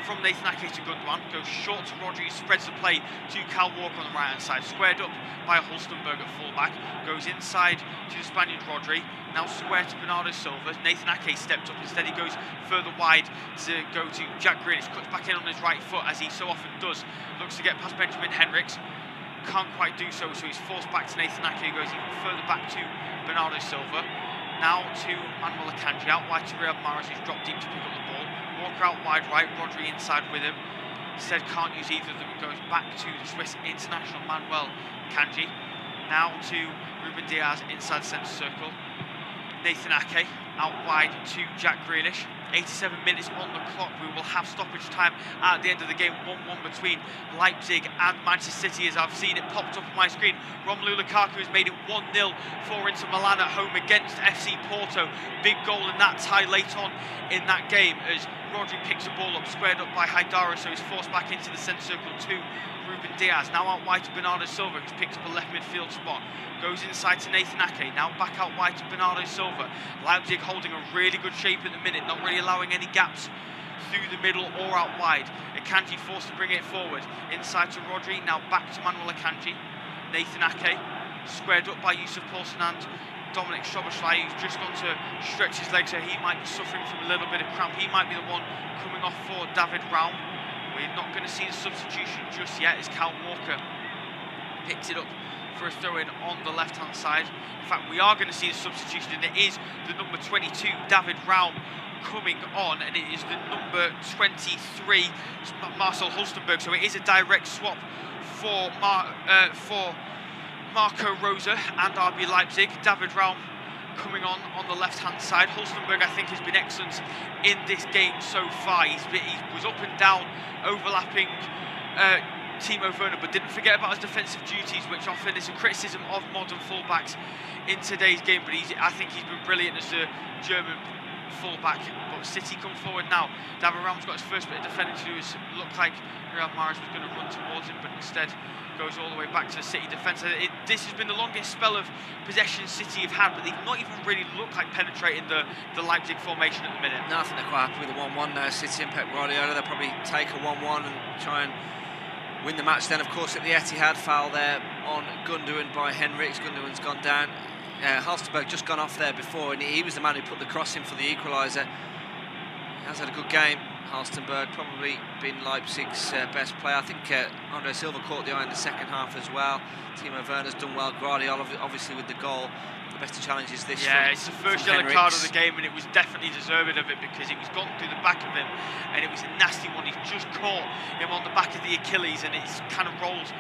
from Nathan Ake to Gundogan, goes short to Rodri, spreads the play to Kyle Walker on the right hand side, squared up by Hulstenberg at fullback, goes inside to the Spaniard Rodri, now square to Bernardo Silva. Nathan Ake stepped up, instead he goes further wide to go to Jack Grealish, cuts back in on his right foot as he so often does, looks to get past Benjamin Henrichs, can't quite do so, so he's forced back to Nathan Ake, who goes even further back to Bernardo Silva, now to Manuel Akanji, out wide to Riyad Mahrez, who's dropped deep to pick up the ball. Walker out wide right, Rodri inside with him. Instead can't use either of them and goes back to the Swiss international Manuel Akanji. Now to Ruben Diaz inside the centre circle. Nathan Ake out wide to Jack Grealish. 87 minutes on the clock. We will have stoppage time at the end of the game. 1-1 between Leipzig and Manchester City, as I've seen it popped up on my screen. Romelu Lukaku has made it 1-0 for Inter Milan at home against FC Porto. Big goal in that tie late on in that game as Rodri picks the ball up, squared up by Haidara, so he's forced back into the centre circle to Ruben Diaz. Now out wide to Bernardo Silva, who's picked up a left midfield spot. Goes inside to Nathan Ake, now back out wide to Bernardo Silva. Silva. Leipzig holding a really good shape at the minute, not really allowing any gaps through the middle or out wide. Akanji forced to bring it forward. Inside to Rodri, now back to Manuel Akanji. Nathan Ake, squared up by Yusuf Poulsen and Dominic Szoboszlai, who's just gone to stretch his legs, so he might be suffering from a little bit of cramp. He might be the one coming off for David Raum. We're not going to see the substitution just yet as Cal Walker picks it up for a throw-in on the left-hand side. In fact, we are going to see the substitution, and it is the number 22, David Raum, coming on, and it is the number 23, Marcel Hulstenberg. So it is a direct swap for Marco Rose and RB Leipzig. David Raum coming on the left-hand side. Hulstenberg, I think, has been excellent in this game so far. He was up and down, overlapping Timo Werner, but didn't forget about his defensive duties, which often is a criticism of modern fullbacks in today's game. But I think he's been brilliant as a German fullback. But City come forward now. David Raum's got his first bit of defending to do. It looked like Riyad Mahrez was going to run towards him, but instead goes all the way back to the City defence. This has been the longest spell of possession City have had, but they've not even really looked like penetrating the Leipzig formation at the minute. No, I think they're quite happy with the 1-1 now. City and Pep Guardiola, they'll probably take a 1-1 and try and win the match. Then, of course, at the Etihad, foul there on Gundogan by Henriks. Gundogan's gone down. Halstenberg just gone off there before, and he was the man who put the cross in for the equaliser. He has had a good game. Halstenberg probably been Leipzig's best player. I think Andre Silva caught the eye in the second half as well. Timo Werner's done well. Guardiola, obviously, with the goal. The best of challenges this. Yeah, it's the first yellow card of the game, and it was definitely deserving of it because it was gone through the back of him, and it was a nasty one. He's just caught him on the back of the Achilles, and it's kind of rolled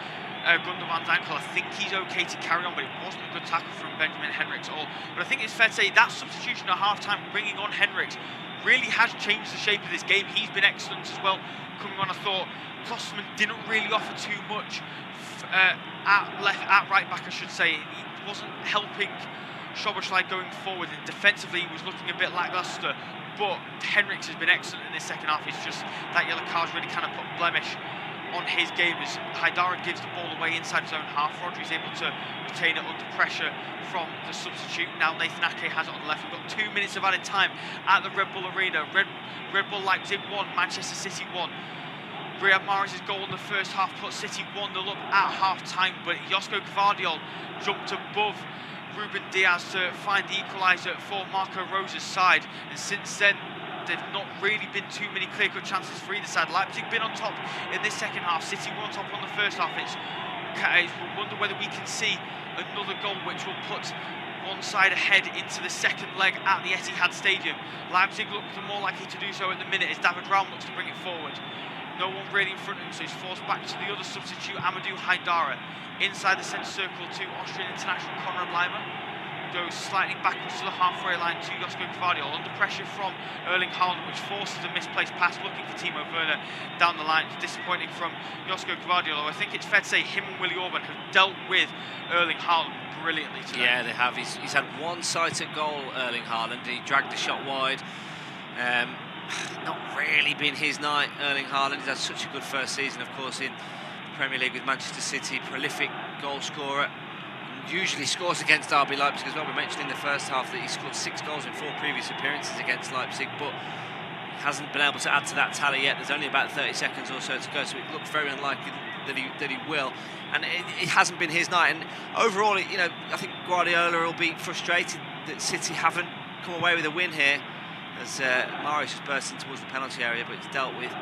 Gundogan's ankle. I think he's okay to carry on, but it wasn't a good tackle from Benjamin Henriks at all. But I think it's fair to say that substitution at half-time, bringing on Henriks, really has changed the shape of this game. He's been excellent as well coming on. I thought Klosterman didn't really offer too much at right back, I should say. He wasn't helping Szoboszlai going forward, and defensively he was looking a bit lacklustre, but Henriks has been excellent in this second half. It's just that yellow card's really kind of put a blemish on his game as Haidara gives the ball away inside his own half. Rodri's able to retain it under pressure from the substitute. Now Nathan Ake has it on the left. We've got 2 minutes of added time at the Red Bull Arena. Red Bull Leipzig 1, Manchester City 1. Riyad Mahrez's goal in the first half put City 1-0 up at half-time, but Josko Gvardiol jumped above Ruben Diaz to find the equaliser for Marco Rose's side, and since then there've not really been too many clear-cut chances for either side. Leipzig been on top in this second half. City were on top on the first half. We wonder whether we can see another goal which will put one side ahead into the second leg at the Etihad Stadium. Leipzig look more likely to do so at the minute as David Raum looks to bring it forward. No one really in front of him, so he's forced back to the other substitute, Amadou Haidara. Inside the centre circle to Austrian international Konrad Laimer. Goes slightly backwards to the halfway line to Josko Gvardiol, under pressure from Erling Haaland, which forces a misplaced pass looking for Timo Werner down the line. It's disappointing from Josko Gvardiol. I think it's fair to say him and Willy Orban have dealt with Erling Haaland brilliantly today. Yeah, they have. He's had one sight at goal, Erling Haaland. He dragged the shot wide. Not really been his night, Erling Haaland. He's had such a good first season, of course, in the Premier League with Manchester City. Prolific goal scorer. Usually scores against RB Leipzig as well. We mentioned in the first half that he scored 6 goals in 4 previous appearances against Leipzig, but hasn't been able to add to that tally yet. There's only about 30 seconds or so to go, so it looks very unlikely that he will. And it hasn't been his night. And overall, you know, I think Guardiola will be frustrated that City haven't come away with a win here, as Mahrez just burst in towards the penalty area, but it's dealt with.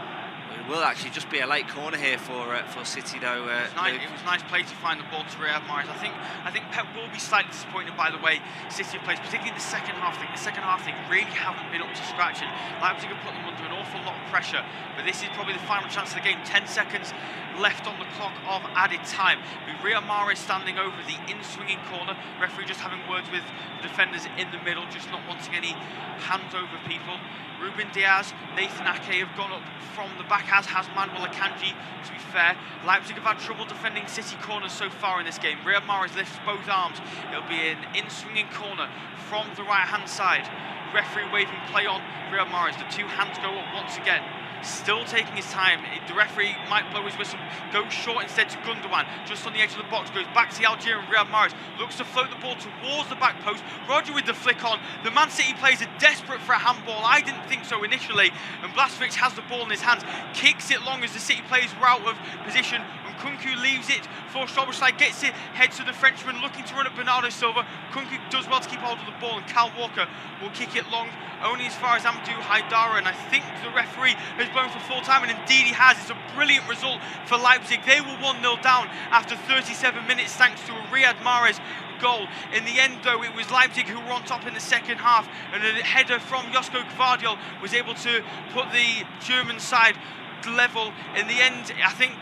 It will actually just be a late corner here for City, though. It was nice play to find the ball to Riyad Mahrez. I think Pep will be slightly disappointed by the way City have played, particularly in the second half. The second half they really haven't been up to scratch, and Leipzig have put them under an awful lot of pressure. But this is probably the final chance of the game. 10 seconds left on the clock of added time. With Riyad Mahrez standing over the in-swinging corner. Referee just having words with the defenders in the middle, just not wanting any hands over people. Ruben Diaz, Nathan Ake have gone up from the back, as has Manuel Akanji. To be fair, Leipzig have had trouble defending City corners so far in this game. Riyad Mahrez lifts both arms. It'll be an in-swinging corner from the right-hand side. Referee waving play on Riyad Mahrez. The 2 hands go up once again. still taking his time. The referee might blow his whistle, goes short instead to Gundogan, just on the edge of the box, goes back to the Algerian Riyad Mahrez, looks to float the ball towards the back post. Roger with the flick on. The Man City players are desperate for a handball. I didn't think so initially, and Blaskovic has the ball in his hands, kicks it long as the City players were out of position. Kunku leaves it for Szoboszlai, gets it, heads to the Frenchman, looking to run at Bernardo Silva. Kunku does well to keep hold of the ball, and Cal Walker will kick it long, only as far as Amadou Haidara, and I think the referee has blown for full time, and indeed he has. It's a brilliant result for Leipzig. They were 1-0 down after 37 minutes thanks to a Riyad Mahrez goal. In the end, though, it was Leipzig who were on top in the second half, and a header from Josko Gvardiol was able to put the German side level. In the end, I think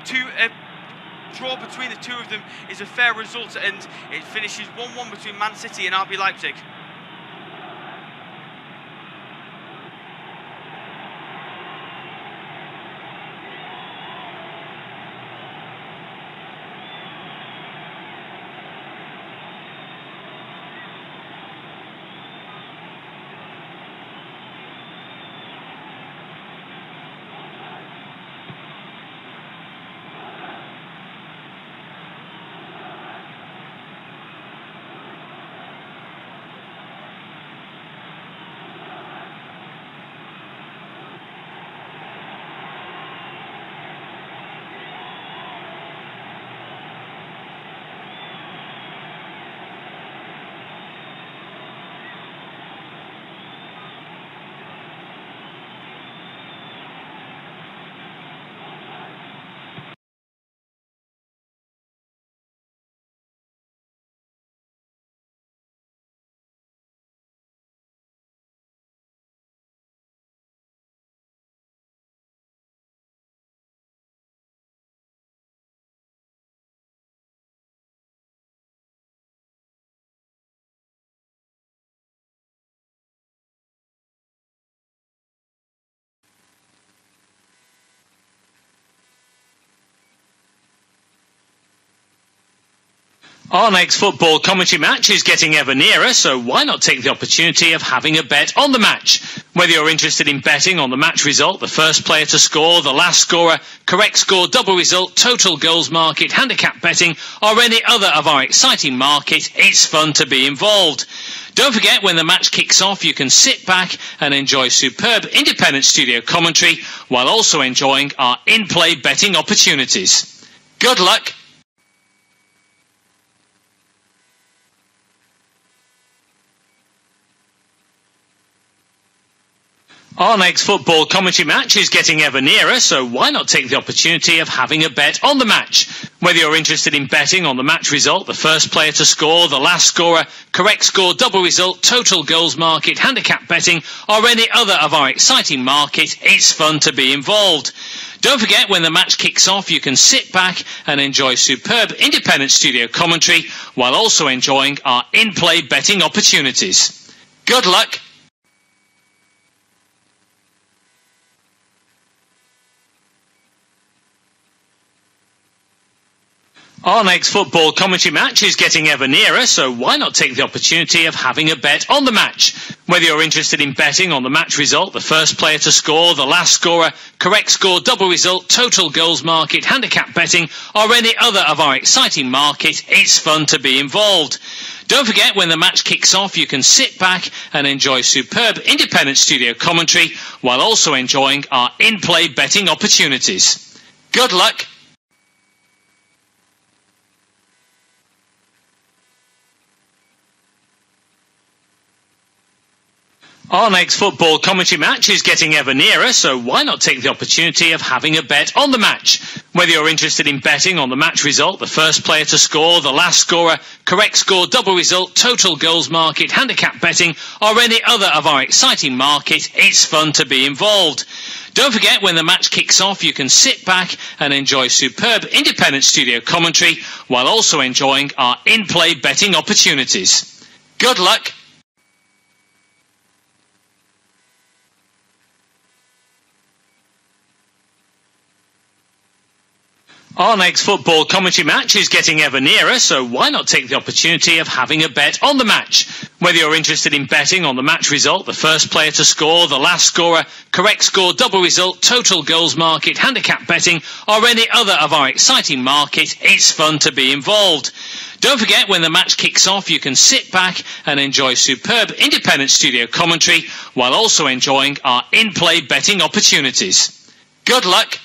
draw between the two of them is a fair result, and it finishes 1-1 between Man City and RB Leipzig. Our next football commentary match is getting ever nearer, so why not take the opportunity of having a bet on the match? Whether you're interested in betting on the match result, the first player to score, the last scorer, correct score, double result, total goals market, handicap betting, or any other of our exciting market, it's fun to be involved. Don't forget, when the match kicks off, you can sit back and enjoy superb independent studio commentary while also enjoying our in-play betting opportunities. Good luck. Our next football commentary match is getting ever nearer, so why not take the opportunity of having a bet on the match? Whether you're interested in betting on the match result, the first player to score, the last scorer, correct score, double result, total goals market, handicap betting, or any other of our exciting market, it's fun to be involved. Don't forget, when the match kicks off, you can sit back and enjoy superb independent studio commentary while also enjoying our in-play betting opportunities. Good luck. Our next football commentary match is getting ever nearer, so why not take the opportunity of having a bet on the match? Whether you're interested in betting on the match result, the first player to score, the last scorer, correct score, double result, total goals market, handicap betting, or any other of our exciting market, it's fun to be involved. Don't forget, when the match kicks off, you can sit back and enjoy superb independent studio commentary while also enjoying our in-play betting opportunities. Good luck. Our next football commentary match is getting ever nearer, so why not take the opportunity of having a bet on the match? Whether you're interested in betting on the match result, the first player to score, the last scorer, correct score, double result, total goals market, handicap betting, or any other of our exciting market, it's fun to be involved. Don't forget, when the match kicks off, you can sit back and enjoy superb independent studio commentary while also enjoying our in-play betting opportunities. Good luck. Our next football commentary match is getting ever nearer, so why not take the opportunity of having a bet on the match? Whether you're interested in betting on the match result, the first player to score, the last scorer, correct score, double result, total goals market, handicap betting, or any other of our exciting market, it's fun to be involved. Don't forget, when the match kicks off, you can sit back and enjoy superb independent studio commentary while also enjoying our in-play betting opportunities. Good luck!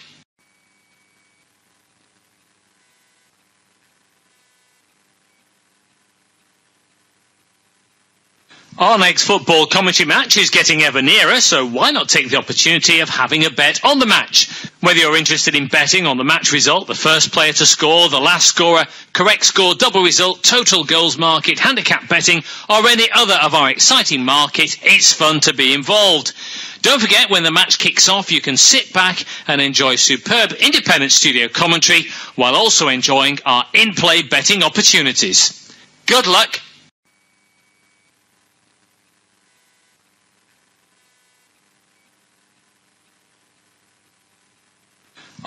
Our next football commentary match is getting ever nearer, so why not take the opportunity of having a bet on the match? Whether you're interested in betting on the match result, the first player to score, the last scorer, correct score, double result, total goals market, handicap betting, or any other of our exciting market, it's fun to be involved. Don't forget, when the match kicks off, you can sit back and enjoy superb independent studio commentary while also enjoying our in-play betting opportunities. Good luck!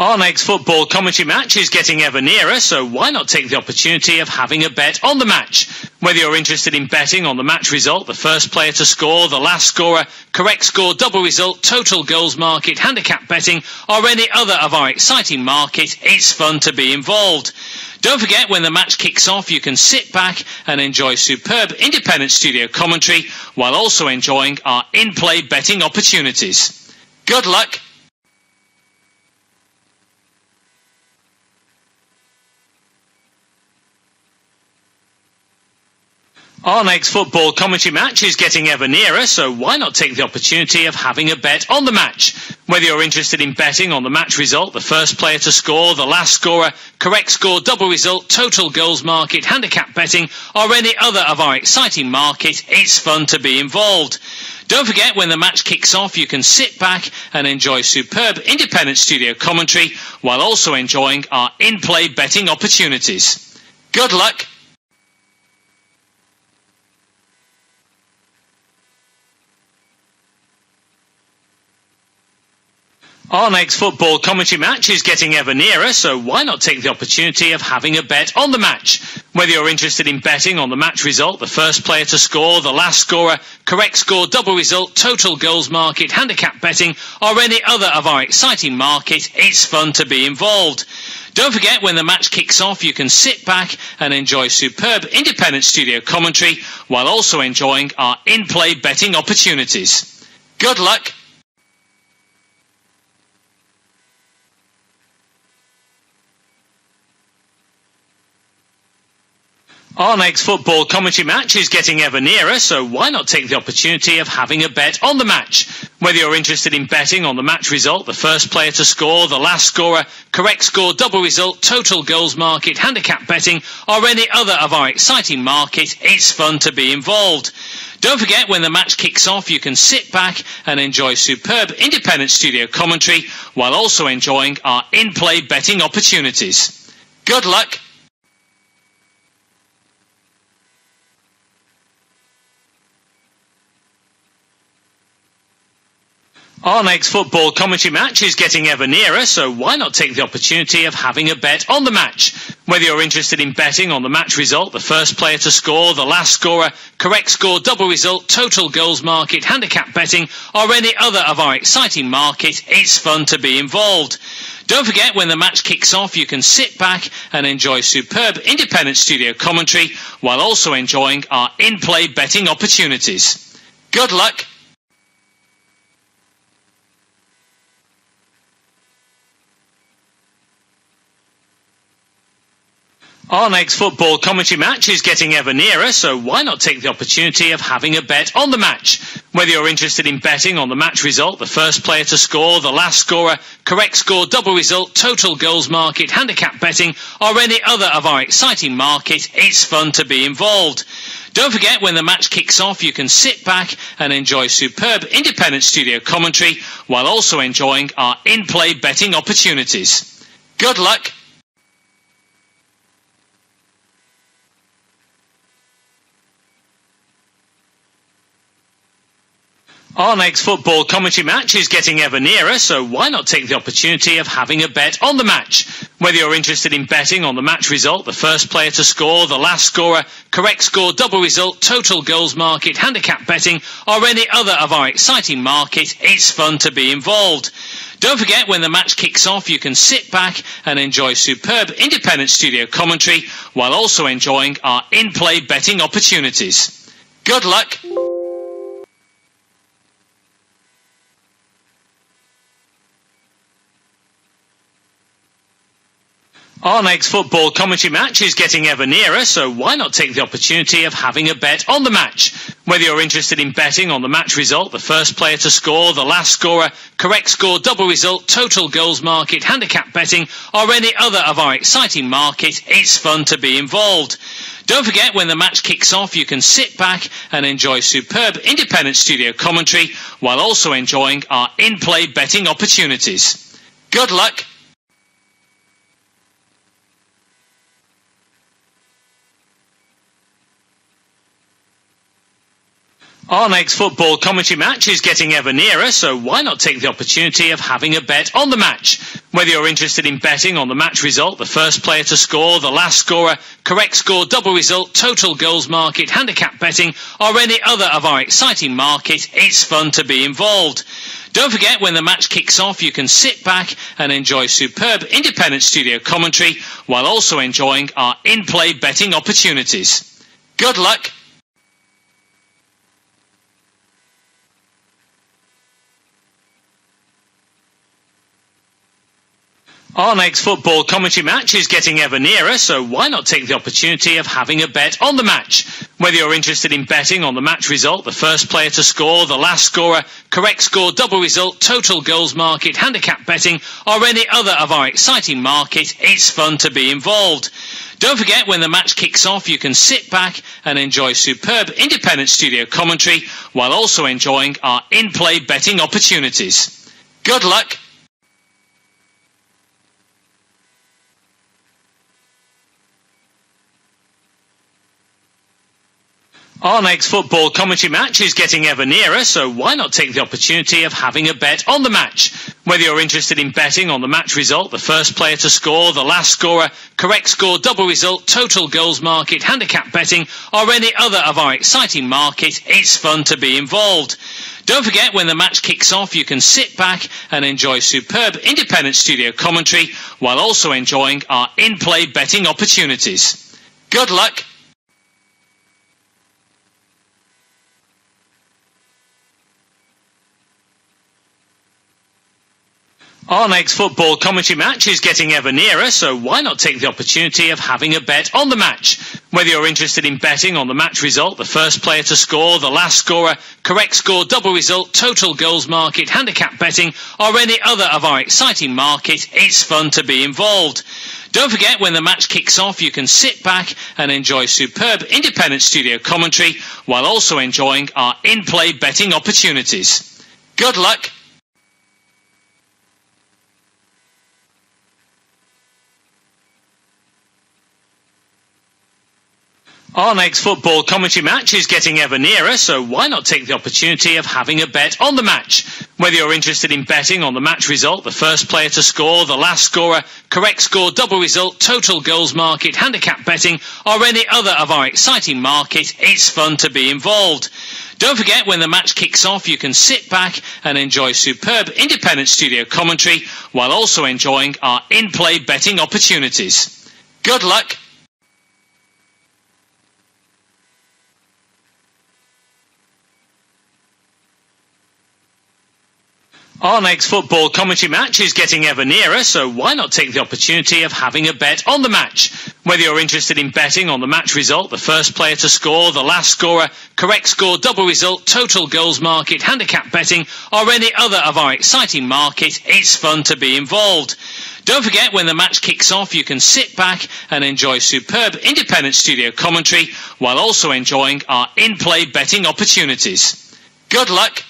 Our next football commentary match is getting ever nearer, so why not take the opportunity of having a bet on the match? Whether you're interested in betting on the match result, the first player to score, the last scorer, correct score, double result, total goals market, handicap betting, or any other of our exciting market, it's fun to be involved. Don't forget, when the match kicks off, you can sit back and enjoy superb independent studio commentary while also enjoying our in-play betting opportunities. Good luck! Our next football commentary match is getting ever nearer, so why not take the opportunity of having a bet on the match? Whether you're interested in betting on the match result, the first player to score, the last scorer, correct score, double result, total goals market, handicap betting, or any other of our exciting market, it's fun to be involved. Don't forget, when the match kicks off, you can sit back and enjoy superb independent studio commentary while also enjoying our in-play betting opportunities. Good luck! Our next football commentary match is getting ever nearer, so why not take the opportunity of having a bet on the match? Whether you're interested in betting on the match result, the first player to score, the last scorer, correct score, double result, total goals market, handicap betting, or any other of our exciting market, it's fun to be involved. Don't forget, when the match kicks off, you can sit back and enjoy superb independent studio commentary while also enjoying our in-play betting opportunities. Good luck! Our next football commentary match is getting ever nearer, so why not take the opportunity of having a bet on the match? Whether you're interested in betting on the match result, the first player to score, the last scorer, correct score, double result, total goals market, handicap betting, or any other of our exciting market, it's fun to be involved. Don't forget, when the match kicks off, you can sit back and enjoy superb independent studio commentary while also enjoying our in-play betting opportunities. Good luck! Our next football commentary match is getting ever nearer, so why not take the opportunity of having a bet on the match? Whether you're interested in betting on the match result, the first player to score, the last scorer, correct score, double result, total goals market, handicap betting, or any other of our exciting market, it's fun to be involved. Don't forget, when the match kicks off, you can sit back and enjoy superb independent studio commentary while also enjoying our in-play betting opportunities. Good luck! Our next football commentary match is getting ever nearer, so why not take the opportunity of having a bet on the match? Whether you're interested in betting on the match result, the first player to score, the last scorer, correct score, double result, total goals market, handicap betting, or any other of our exciting market, it's fun to be involved. Don't forget, when the match kicks off, you can sit back and enjoy superb independent studio commentary while also enjoying our in-play betting opportunities. Good luck! Our next football commentary match is getting ever nearer, so why not take the opportunity of having a bet on the match? Whether you're interested in betting on the match result, the first player to score, the last scorer, correct score, double result, total goals market, handicap betting, or any other of our exciting market, it's fun to be involved. Don't forget, when the match kicks off, you can sit back and enjoy superb independent studio commentary while also enjoying our in-play betting opportunities. Good luck! Our next football commentary match is getting ever nearer, so why not take the opportunity of having a bet on the match? Whether you're interested in betting on the match result, the first player to score, the last scorer, correct score, double result, total goals market, handicap betting, or any other of our exciting market, it's fun to be involved. Don't forget, when the match kicks off, you can sit back and enjoy superb independent studio commentary while also enjoying our in-play betting opportunities. Good luck! Our next football commentary match is getting ever nearer, so why not take the opportunity of having a bet on the match? Whether you're interested in betting on the match result, the first player to score, the last scorer, correct score, double result, total goals market, handicap betting, or any other of our exciting market, it's fun to be involved. Don't forget, when the match kicks off, you can sit back and enjoy superb independent studio commentary while also enjoying our in-play betting opportunities. Good luck! Our next football commentary match is getting ever nearer, so why not take the opportunity of having a bet on the match? Whether you're interested in betting on the match result, the first player to score, the last scorer, correct score, double result, total goals market, handicap betting, or any other of our exciting market, it's fun to be involved. Don't forget, when the match kicks off, you can sit back and enjoy superb independent studio commentary while also enjoying our in-play betting opportunities. Good luck! Our next football commentary match is getting ever nearer, so why not take the opportunity of having a bet on the match? Whether you're interested in betting on the match result, the first player to score, the last scorer, correct score, double result, total goals market, handicap betting, or any other of our exciting market, it's fun to be involved. Don't forget, when the match kicks off, you can sit back and enjoy superb independent studio commentary while also enjoying our in-play betting opportunities. Good luck! Our next football commentary match is getting ever nearer, so why not take the opportunity of having a bet on the match? Whether you're interested in betting on the match result, the first player to score, the last scorer, correct score, double result, total goals market, handicap betting, or any other of our exciting market, it's fun to be involved. Don't forget, when the match kicks off, you can sit back and enjoy superb independent studio commentary while also enjoying our in-play betting opportunities. Good luck! Our next football commentary match is getting ever nearer, so why not take the opportunity of having a bet on the match? Whether you're interested in betting on the match result, the first player to score, the last scorer, correct score, double result, total goals market, handicap betting, or any other of our exciting market, it's fun to be involved. Don't forget, when the match kicks off, you can sit back and enjoy superb independent studio commentary while also enjoying our in-play betting opportunities. Good luck! Our next football commentary match is getting ever nearer, so why not take the opportunity of having a bet on the match? Whether you're interested in betting on the match result, the first player to score, the last scorer, correct score, double result, total goals market, handicap betting, or any other of our exciting market, it's fun to be involved. Don't forget, when the match kicks off, you can sit back and enjoy superb independent studio commentary while also enjoying our in-play betting opportunities. Good luck!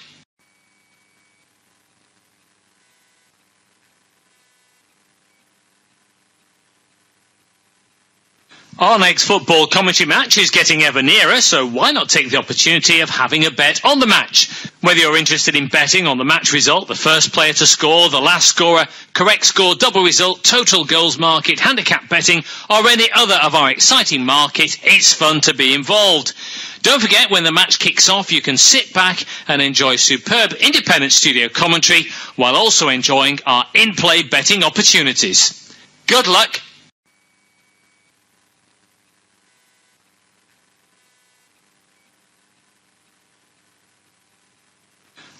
Our next football commentary match is getting ever nearer, so why not take the opportunity of having a bet on the match? Whether you're interested in betting on the match result, the first player to score, the last scorer, correct score, double result, total goals market, handicap betting, or any other of our exciting market, it's fun to be involved. Don't forget, when the match kicks off, you can sit back and enjoy superb independent studio commentary while also enjoying our in-play betting opportunities. Good luck.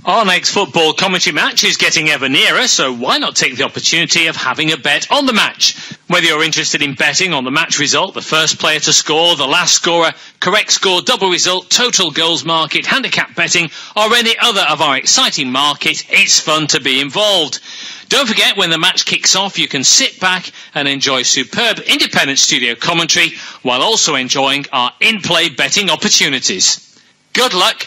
Our next football commentary match is getting ever nearer, so why not take the opportunity of having a bet on the match? Whether you're interested in betting on the match result, the first player to score, the last scorer, correct score, double result, total goals market, handicap betting, or any other of our exciting market, it's fun to be involved. Don't forget, when the match kicks off, you can sit back and enjoy superb independent studio commentary while also enjoying our in-play betting opportunities. Good luck.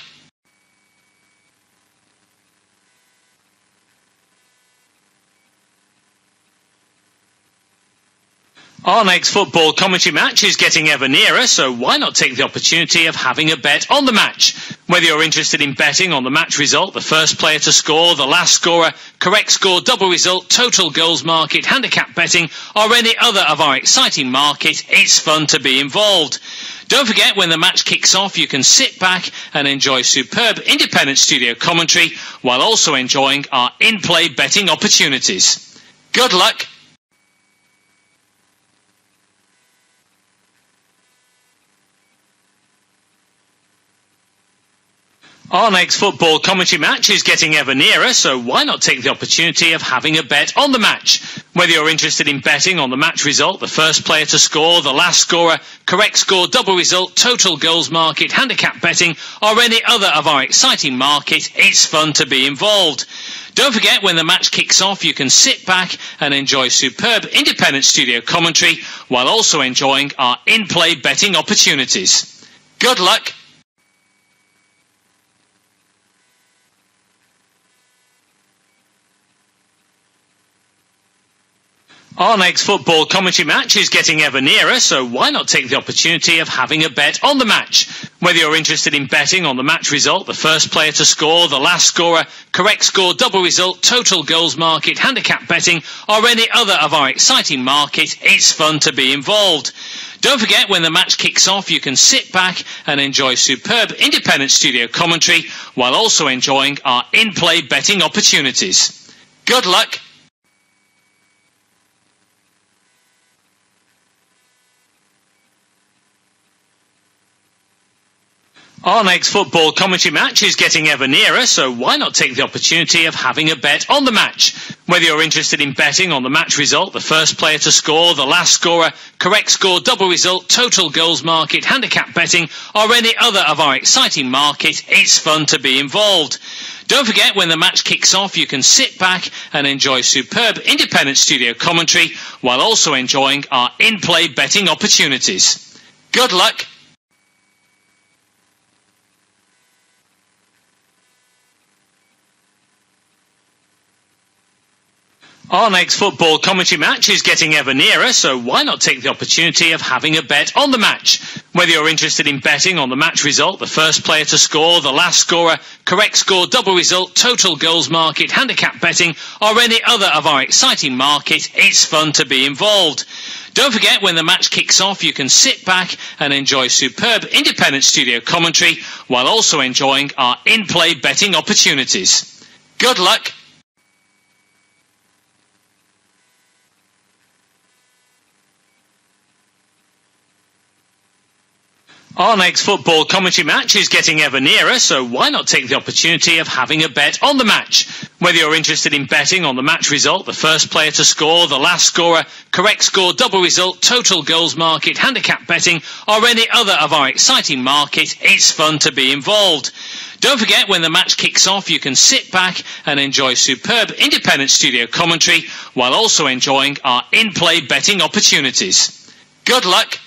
Our next football commentary match is getting ever nearer, so why not take the opportunity of having a bet on the match? Whether you're interested in betting on the match result, the first player to score, the last scorer, correct score, double result, total goals market, handicap betting, or any other of our exciting market, it's fun to be involved. Don't forget, when the match kicks off, you can sit back and enjoy superb independent studio commentary while also enjoying our in-play betting opportunities. Good luck. Our next football commentary match is getting ever nearer, so why not take the opportunity of having a bet on the match? Whether you're interested in betting on the match result, the first player to score, the last scorer, correct score, double result, total goals market, handicap betting, or any other of our exciting market, it's fun to be involved. Don't forget, when the match kicks off, you can sit back and enjoy superb independent studio commentary while also enjoying our in-play betting opportunities. Good luck. Our next football commentary match is getting ever nearer, so why not take the opportunity of having a bet on the match? Whether you're interested in betting on the match result, the first player to score, the last scorer, correct score, double result, total goals market, handicap betting, or any other of our exciting market, it's fun to be involved. Don't forget, when the match kicks off, you can sit back and enjoy superb independent studio commentary while also enjoying our in-play betting opportunities. Good luck. Our next football commentary match is getting ever nearer, so why not take the opportunity of having a bet on the match? Whether you're interested in betting on the match result, the first player to score, the last scorer, correct score, double result, total goals market, handicap betting, or any other of our exciting market, it's fun to be involved. Don't forget, when the match kicks off, you can sit back and enjoy superb independent studio commentary while also enjoying our in-play betting opportunities. Good luck. Our next football commentary match is getting ever nearer, so why not take the opportunity of having a bet on the match? Whether you're interested in betting on the match result, the first player to score, the last scorer, correct score, double result, total goals market, handicap betting, or any other of our exciting market, it's fun to be involved. Don't forget, when the match kicks off, you can sit back and enjoy superb independent studio commentary while also enjoying our in-play betting opportunities. Good luck. Our next football commentary match is getting ever nearer, so why not take the opportunity of having a bet on the match? Whether you're interested in betting on the match result, the first player to score, the last scorer, correct score, double result, total goals market, handicap betting, or any other of our exciting market, it's fun to be involved. Don't forget, when the match kicks off, you can sit back and enjoy superb independent studio commentary while also enjoying our in-play betting opportunities. Good luck.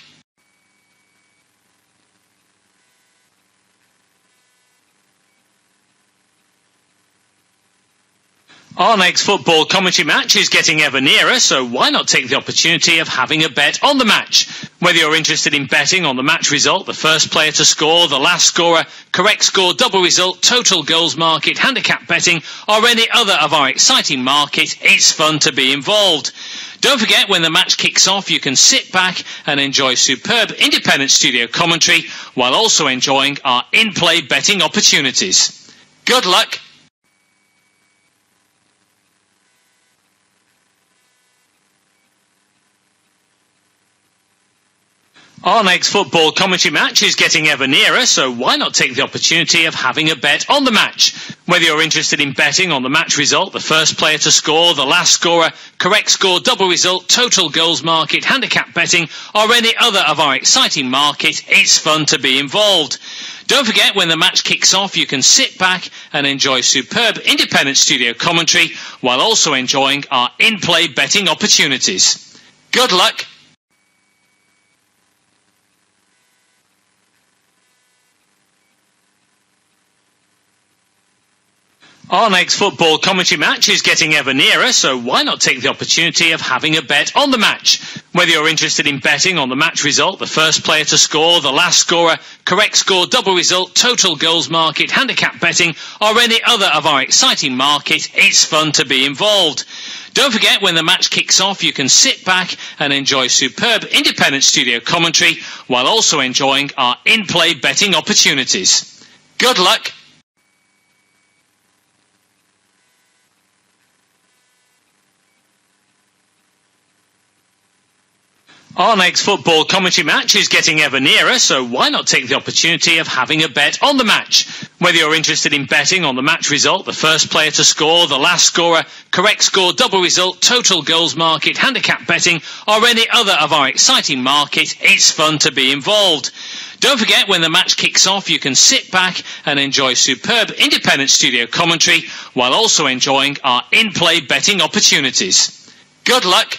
Our next football commentary match is getting ever nearer, so why not take the opportunity of having a bet on the match? Whether you're interested in betting on the match result, the first player to score, the last scorer, correct score, double result, total goals market, handicap betting, or any other of our exciting market, it's fun to be involved. Don't forget, when the match kicks off, you can sit back and enjoy superb independent studio commentary while also enjoying our in-play betting opportunities. Good luck. Our next football commentary match is getting ever nearer, so why not take the opportunity of having a bet on the match? Whether you're interested in betting on the match result, the first player to score, the last scorer, correct score, double result, total goals market, handicap betting, or any other of our exciting market, it's fun to be involved. Don't forget, when the match kicks off, you can sit back and enjoy superb independent studio commentary while also enjoying our in-play betting opportunities. Good luck. Our next football commentary match is getting ever nearer, so why not take the opportunity of having a bet on the match? Whether you're interested in betting on the match result, the first player to score, the last scorer, correct score, double result, total goals market, handicap betting, or any other of our exciting market, it's fun to be involved. Don't forget, when the match kicks off, you can sit back and enjoy superb independent studio commentary while also enjoying our in-play betting opportunities. Good luck. Our next football commentary match is getting ever nearer, so why not take the opportunity of having a bet on the match? Whether you're interested in betting on the match result, the first player to score, the last scorer, correct score, double result, total goals market, handicap betting, or any other of our exciting market, it's fun to be involved. Don't forget, when the match kicks off, you can sit back and enjoy superb independent studio commentary while also enjoying our in-play betting opportunities. Good luck.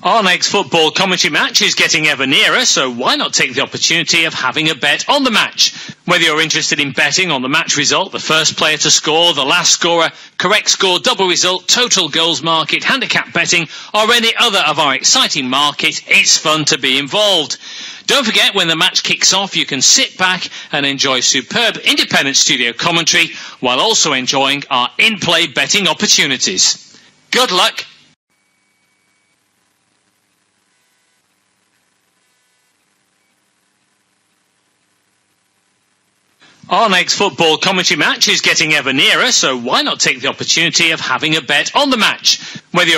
Our next football commentary match is getting ever nearer, so why not take the opportunity of having a bet on the match? Whether you're interested in betting on the match result, the first player to score, the last scorer, correct score, double result, total goals market, handicap betting, or any other of our exciting market, it's fun to be involved. Don't forget, when the match kicks off, you can sit back and enjoy superb independent studio commentary while also enjoying our in-play betting opportunities. Good luck. Our next football commentary match is getting ever nearer, so why not take the opportunity of having a bet on the match? Whether you're